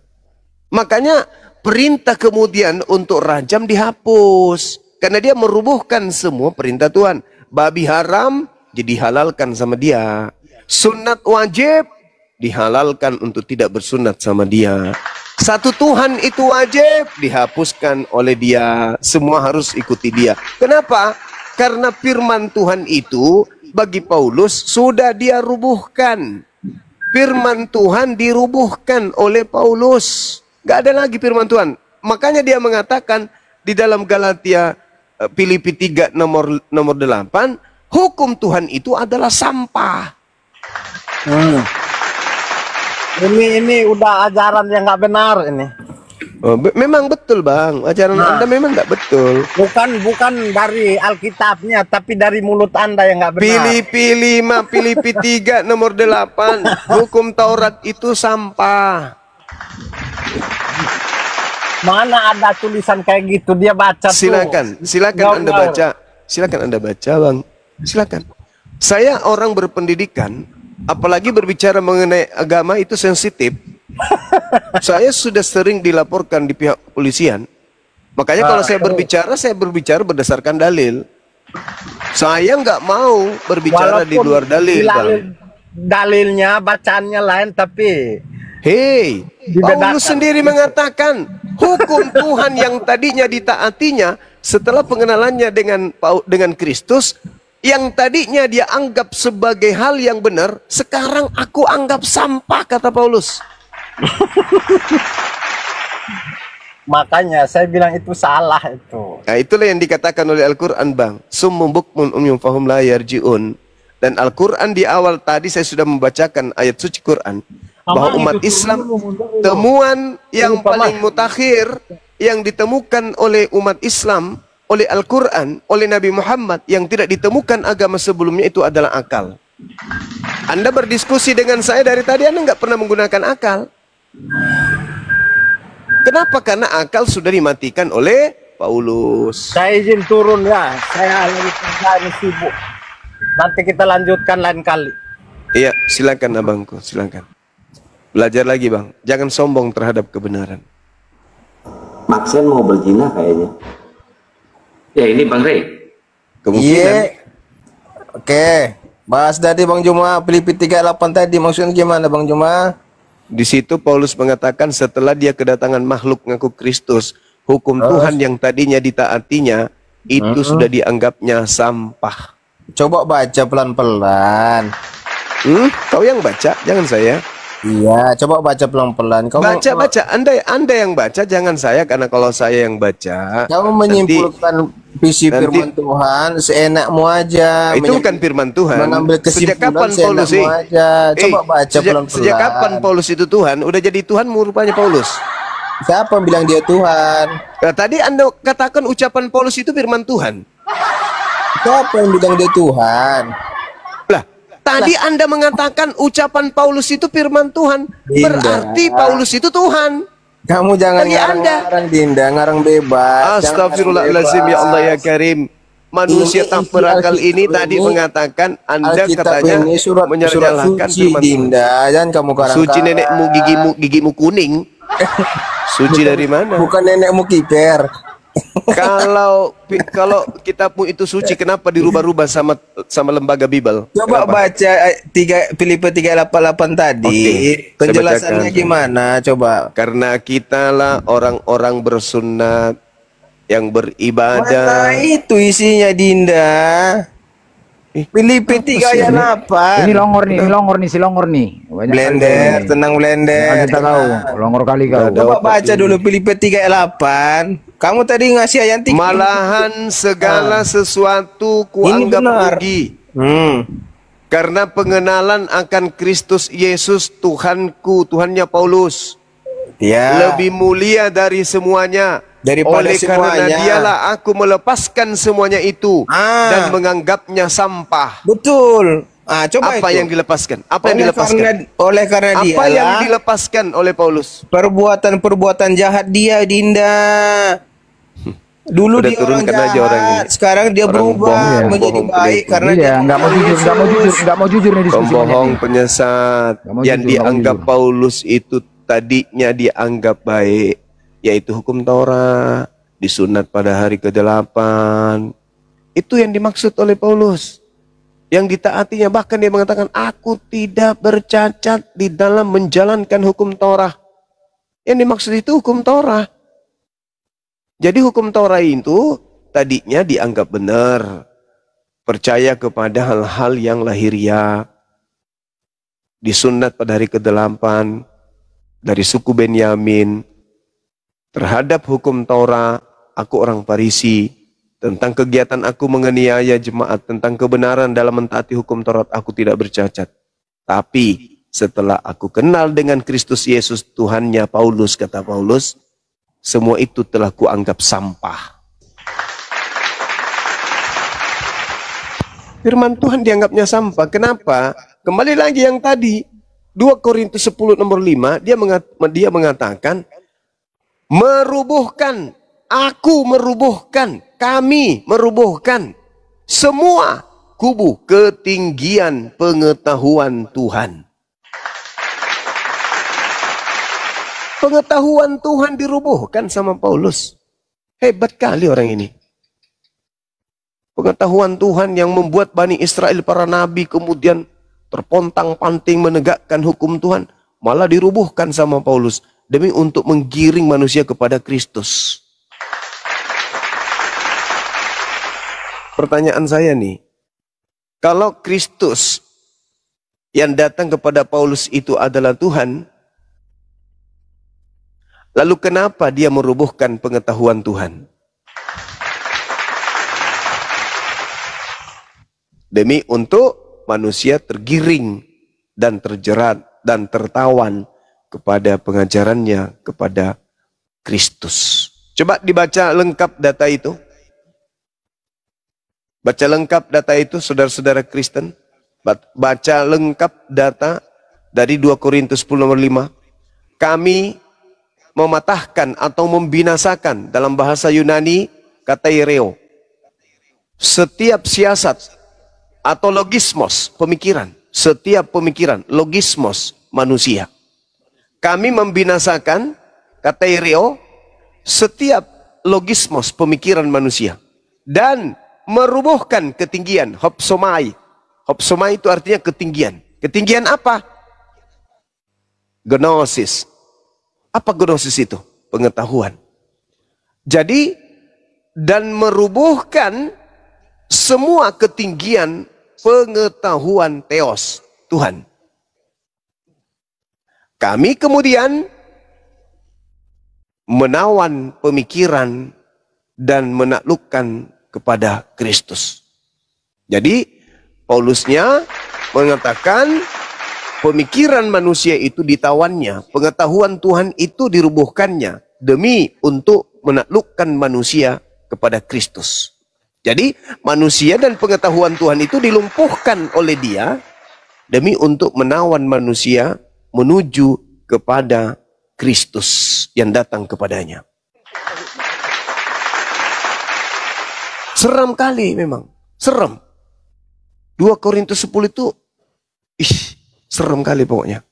Speaker 1: Makanya perintah kemudian untuk rajam dihapus. Karena dia merubuhkan semua perintah Tuhan. Babi haram jadi halalkan sama dia. Sunat wajib dihalalkan untuk tidak bersunat sama dia. Satu Tuhan itu wajib dihapuskan oleh dia. Semua harus ikuti dia. Kenapa? Karena firman Tuhan itu bagi Paulus sudah dia rubuhkan. Firman Tuhan dirubuhkan oleh Paulus. Gak ada lagi firman Tuhan. Makanya dia mengatakan di dalam Galatia Filipi 3 nomor 8, hukum Tuhan itu adalah sampah.
Speaker 5: Ini udah ajaran yang nggak benar ini.
Speaker 1: Oh, memang betul bang, ajaran Anda memang nggak betul.
Speaker 5: Bukan dari Alkitabnya, tapi dari mulut Anda yang nggak benar.
Speaker 1: Filipi 3 nomor 8, hukum Taurat itu sampah.
Speaker 5: Mana ada tulisan kayak gitu? Dia baca tuh.
Speaker 1: Silakan Anda baca. Silakan Anda baca bang. Silakan. Saya orang berpendidikan, apalagi berbicara mengenai agama itu sensitif. Saya sudah sering dilaporkan di pihak kepolisian. Makanya kalau saya berbicara berdasarkan dalil. Saya nggak mau berbicara di luar dalil.
Speaker 5: Dalilnya, bacaannya lain, tapi
Speaker 1: hei, Paulus sendiri mengatakan hukum Tuhan yang tadinya ditaatinya setelah pengenalannya dengan Kristus, yang tadinya dia anggap sebagai hal yang benar, sekarang aku anggap sampah, kata Paulus.
Speaker 5: Makanya saya bilang itu salah itu.
Speaker 1: Nah, itulah yang dikatakan oleh Al-Quran bang. Summum bukmun umyum fahum la yarji'un. Dan Al-Quran di awal tadi saya sudah membacakan ayat suci Quran, bahwa umat Islam temuan yang paling mutakhir yang ditemukan oleh umat Islam, oleh Al-Quran, oleh Nabi Muhammad, yang tidak ditemukan agama sebelumnya itu adalah akal. Anda berdiskusi dengan saya dari tadi, Anda nggak pernah menggunakan akal. Kenapa? Karena akal sudah dimatikan oleh Paulus.
Speaker 5: Saya izin turun ya, saya lagi kerja, ini sibuk. Nanti kita lanjutkan lain kali.
Speaker 1: Iya, silakan abangku, silakan. Belajar lagi bang, jangan sombong terhadap kebenaran.
Speaker 10: Maxen mau berzina kayaknya.
Speaker 3: Ya ini Bang Rey.
Speaker 1: Kemungkinan.
Speaker 11: Oke, bahas tadi Bang Juma, Filipi 38 tadi maksudnya gimana Bang Juma?
Speaker 1: Di situ Paulus mengatakan setelah dia kedatangan makhluk ngaku Kristus, hukum Tuhan yang tadinya ditaatinya itu sudah dianggapnya sampah.
Speaker 11: Coba baca pelan-pelan.
Speaker 1: Kau yang baca, jangan saya.
Speaker 11: Iya, coba baca pelan-pelan.
Speaker 1: Baca. Anda yang baca, jangan saya, karena kalau saya yang baca,
Speaker 11: kamu menyimpulkan visi firman Tuhan seenakmu aja.
Speaker 1: Itu bukan firman Tuhan.
Speaker 11: Mengambil
Speaker 1: Sejak kapan Paulus
Speaker 11: aja. Coba baca pelan-pelan.
Speaker 1: Sejak kapan Paulus itu Tuhan? Udah jadi Tuhan rupanya Paulus.
Speaker 11: Siapa yang bilang dia Tuhan?
Speaker 1: Nah, tadi Anda katakan ucapan Paulus itu firman Tuhan.
Speaker 11: Siapa yang bilang dia Tuhan?
Speaker 1: Tadi Anda mengatakan ucapan Paulus itu firman Tuhan. Berarti Paulus itu Tuhan.
Speaker 11: Kamu jangan ngarang Dinda, ngarang bebas.
Speaker 1: Astagfirullahaladzim, ya Allah ya Karim. Manusia tak berakal ini tadi mengatakan Anda katanya menyalahkan firman
Speaker 11: Dinda. Jangan kamu karang.
Speaker 1: Suci nenekmu, gigimu kuning. Suci dari mana?
Speaker 11: Bukan nenekmu kiper.
Speaker 1: Kalau kitabmu itu suci, kenapa dirubah-rubah sama lembaga Bible?
Speaker 11: Coba baca Filipi 3:88 tadi. Penjelasannya gimana? Coba.
Speaker 1: Karena kitalah orang-orang bersunat yang beribadah.
Speaker 11: Mana itu isinya Dinda? Filipi 3:8.
Speaker 9: Ini longor nih, si longor nih. Banyak
Speaker 11: blender, tenang blender.
Speaker 9: Kita tahu, longor kali kau.
Speaker 11: Coba baca dulu Filipi 3:8. Kamu tadi ngasih ayat 3.
Speaker 1: Malahan segala sesuatu kuanggap rugi. Karena pengenalan akan Kristus Yesus Tuhanku, Tuhannya Paulus. Lebih mulia dari semuanya. Oleh karena dialah aku melepaskan semuanya itu dan menganggapnya sampah.
Speaker 11: Betul. Coba
Speaker 1: apa yang dilepaskan? Apa yang dilepaskan?
Speaker 11: Oleh karena dia.
Speaker 1: Apa yang dilepaskan oleh Paulus?
Speaker 11: Perbuatan-perbuatan jahat dia, Dinda. Dulu dia orang jahat, orang ini. Sekarang dia berubah menjadi baik karena dia
Speaker 9: nggak mau jujur nih diskusinya.
Speaker 1: Pembohong, penyesat. Yang dianggap Paulus itu tadinya dianggap baik, yaitu hukum Taurat, disunat pada hari ke-8. Itu yang dimaksud oleh Paulus. Yang ditaatinya, bahkan dia mengatakan, aku tidak bercacat di dalam menjalankan hukum Taurat. Yang dimaksud itu hukum Taurat. Jadi hukum Taurat itu tadinya dianggap benar. Percaya kepada hal-hal yang lahiriah. Disunat pada hari ke-8 dari suku Benyamin. Terhadap hukum Taurat, aku orang Farisi. Tentang kegiatan aku menganiaya jemaat, tentang kebenaran dalam mentaati hukum Taurat, aku tidak bercacat. Tapi setelah aku kenal dengan Kristus Yesus Tuhannya Paulus, kata Paulus, semua itu telah kuanggap sampah. Firman Tuhan dianggapnya sampah. Kenapa? Kembali lagi yang tadi, 2 Korintus 10 nomor 5, dia mengatakan, merubuhkan, aku merubuhkan, kami merubuhkan semua kubu ketinggian pengetahuan Tuhan. Pengetahuan Tuhan dirubuhkan sama Paulus. Hebat kali orang ini. Pengetahuan Tuhan yang membuat Bani Israel, para nabi, kemudian terpontang-panting menegakkan hukum Tuhan, malah dirubuhkan sama Paulus demi untuk menggiring manusia kepada Kristus. Pertanyaan saya nih, kalau Kristus yang datang kepada Paulus itu adalah Tuhan, lalu kenapa dia merubuhkan pengetahuan Tuhan? Demi untuk manusia tergiring dan terjerat dan tertawan kepada pengajarannya kepada Kristus. Coba dibaca lengkap data itu. Baca lengkap data itu, saudara-saudara Kristen. Baca lengkap data dari 2 Korintus 10 nomor 5. Kami mematahkan atau membinasakan, dalam bahasa Yunani kataireo, setiap siasat atau logismos, pemikiran, setiap pemikiran, logismos manusia. Kami membinasakan, kataireo, setiap logismos pemikiran manusia, dan merubuhkan ketinggian, hopsomai. Hopsomai itu artinya ketinggian. Ketinggian apa? Gnosis. Apa gnosis itu? Pengetahuan. Jadi, dan merubuhkan semua ketinggian pengetahuan theos, Tuhan. Kami kemudian menawan pemikiran dan menaklukkan kepada Kristus. Jadi, Paulusnya mengatakan pemikiran manusia itu ditawannya, pengetahuan Tuhan itu dirubuhkannya demi untuk menaklukkan manusia kepada Kristus. Jadi manusia dan pengetahuan Tuhan itu dilumpuhkan oleh dia demi untuk menawan manusia menuju kepada Kristus yang datang kepadanya. Seram kali memang, seram. 2 Korintus 10 itu serem kali pokoknya.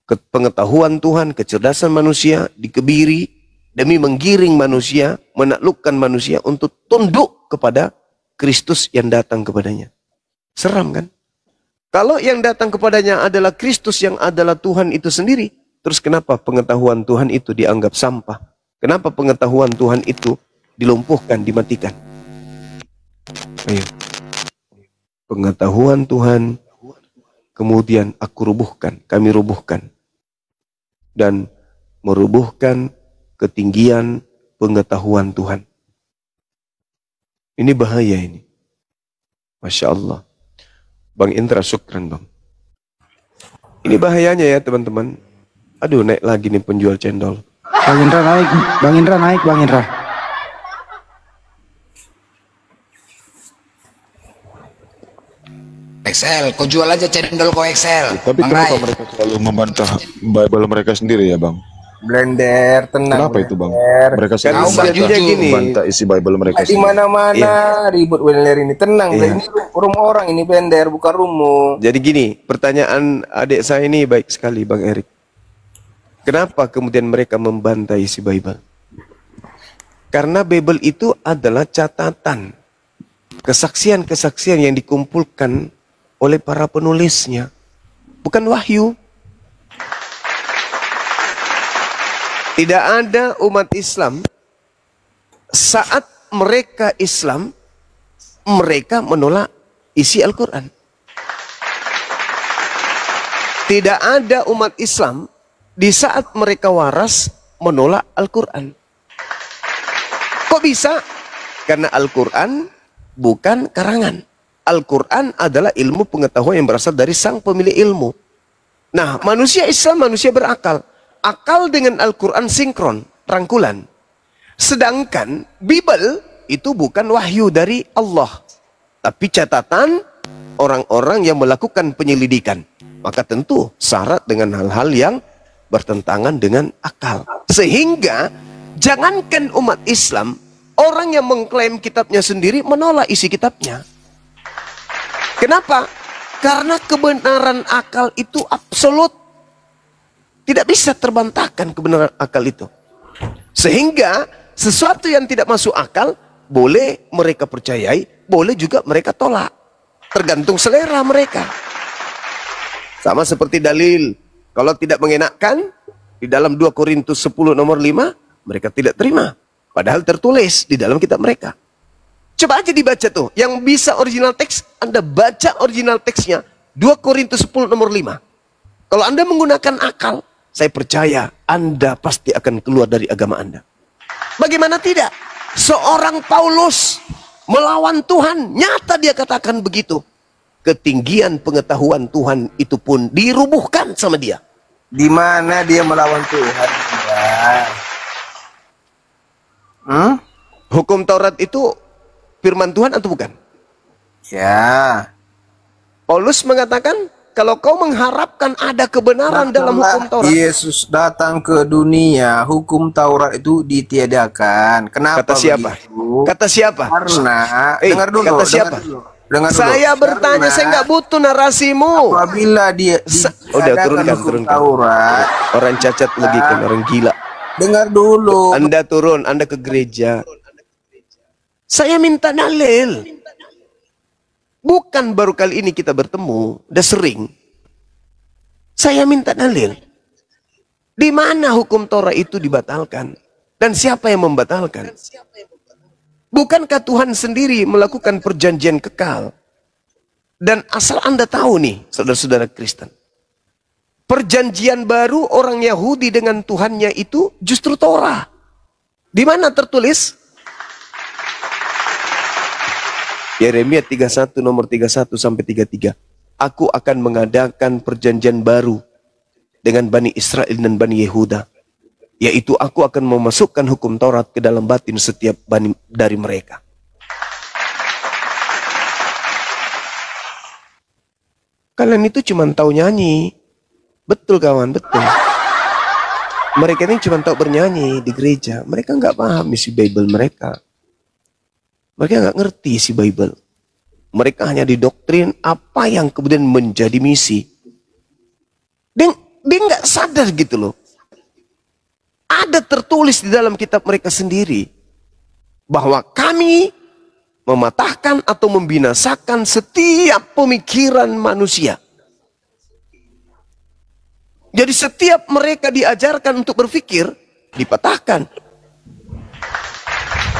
Speaker 1: Pengetahuan Tuhan, kecerdasan manusia dikebiri demi menggiring manusia, menaklukkan manusia untuk tunduk kepada Kristus yang datang kepadanya. Seram kan? Kalau yang datang kepadanya adalah Kristus yang adalah Tuhan itu sendiri, terus kenapa pengetahuan Tuhan itu dianggap sampah? Kenapa pengetahuan Tuhan itu dilumpuhkan, dimatikan? Ayo. Pengetahuan Tuhan kemudian aku rubuhkan, kami rubuhkan. Dan merubuhkan ketinggian pengetahuan Tuhan. Ini bahaya ini. Masya Allah. Bang Indra, syukran Bang. Ini bahayanya ya teman-teman. Aduh, naik lagi nih penjual cendol.
Speaker 2: Bang Indra naik, Bang Indra naik, Bang Indra.
Speaker 12: Excel, kau jual aja cendol kau Excel.
Speaker 6: Tapi kenapa mereka selalu membantah Bible mereka sendiri ya Bang?
Speaker 11: Blender, tenang.
Speaker 6: Kenapa itu Bang?
Speaker 11: Blender.
Speaker 6: Mereka selalu membantah isi Bible mereka
Speaker 11: di mana-mana ribut Blender ini. Tenang, ini rumah orang ini Blender, bukan rumah.
Speaker 1: Jadi gini, pertanyaan adik saya ini baik sekali Bang Erik. Kenapa kemudian mereka membantai isi Bible? Karena Bible itu adalah catatan, kesaksian-kesaksian yang dikumpulkan oleh para penulisnya, bukan wahyu. Tidak ada umat Islam saat mereka Islam, mereka menolak isi Al-Quran. Tidak ada umat Islam di saat mereka waras menolak Al-Quran. Kok bisa? Karena Al-Quran bukan karangan. Al-Quran adalah ilmu pengetahuan yang berasal dari sang pemilik ilmu. Nah, manusia Islam manusia berakal. Akal dengan Al-Quran sinkron, rangkulan. Sedangkan Bible itu bukan wahyu dari Allah, tapi catatan orang-orang yang melakukan penyelidikan. Maka tentu syarat dengan hal-hal yang bertentangan dengan akal. Sehingga jangankan umat Islam, orang yang mengklaim kitabnya sendiri menolak isi kitabnya. Kenapa? Karena kebenaran akal itu absolut. Tidak bisa terbantahkan kebenaran akal itu. Sehingga sesuatu yang tidak masuk akal boleh mereka percayai, boleh juga mereka tolak. Tergantung selera mereka. Sama seperti dalil. Kalau tidak mengenakkan, di dalam 2 Korintus 10 nomor 5, mereka tidak terima. Padahal tertulis di dalam kitab mereka. Coba aja dibaca tuh. Yang bisa original teks, Anda baca original teksnya. 2 Korintus 10 nomor 5. Kalau Anda menggunakan akal, saya percaya Anda pasti akan keluar dari agama Anda. Bagaimana tidak? Seorang Paulus melawan Tuhan. Nyata dia katakan begitu. Ketinggian pengetahuan Tuhan itu pun dirubuhkan sama dia.
Speaker 11: Di mana dia melawan Tuhan?
Speaker 1: Hukum Taurat itu firman Tuhan atau bukan?
Speaker 11: Ya.
Speaker 1: Paulus mengatakan, kalau kau mengharapkan ada kebenaran dalam hukum Taurat.
Speaker 11: Yesus datang ke dunia, hukum Taurat itu ditiadakan. Kenapa
Speaker 1: Kata siapa?
Speaker 11: begitu?
Speaker 1: Kata siapa?
Speaker 11: Karena, dengar dulu.
Speaker 1: Kata siapa?
Speaker 11: Dengar dulu.
Speaker 1: Saya bertanya, saya nggak butuh narasimu.
Speaker 11: Apabila dia
Speaker 1: udah turunkan.
Speaker 11: Taurat,
Speaker 1: orang cacat lagi kan, orang gila.
Speaker 11: Dengar dulu.
Speaker 1: Anda turun, Anda ke gereja. Saya minta dalil. Bukan baru kali ini kita bertemu, udah sering. Saya minta dalil. Di mana hukum Torah itu dibatalkan? Dan siapa yang membatalkan? Bukankah Tuhan sendiri melakukan perjanjian kekal? Dan asal Anda tahu nih, saudara-saudara Kristen. Perjanjian baru orang Yahudi dengan Tuhannya itu justru Torah. Di mana tertulis? Yeremia 31 nomor 31 sampai 33. Aku akan mengadakan perjanjian baru dengan Bani Israel dan Bani Yehuda. Yaitu aku akan memasukkan hukum Taurat ke dalam batin setiap bani dari mereka. Kalian itu cuma tahu nyanyi. Betul kawan, betul. Mereka ini cuma tahu bernyanyi di gereja. Mereka nggak paham isi Bible mereka. Mereka nggak ngerti isi Bible. Mereka hanya didoktrin apa yang kemudian menjadi misi. Dia nggak sadar gitu loh. Ada tertulis di dalam kitab mereka sendiri. Bahwa kami mematahkan atau membinasakan setiap pemikiran manusia. Jadi setiap mereka diajarkan untuk berpikir, dipatahkan.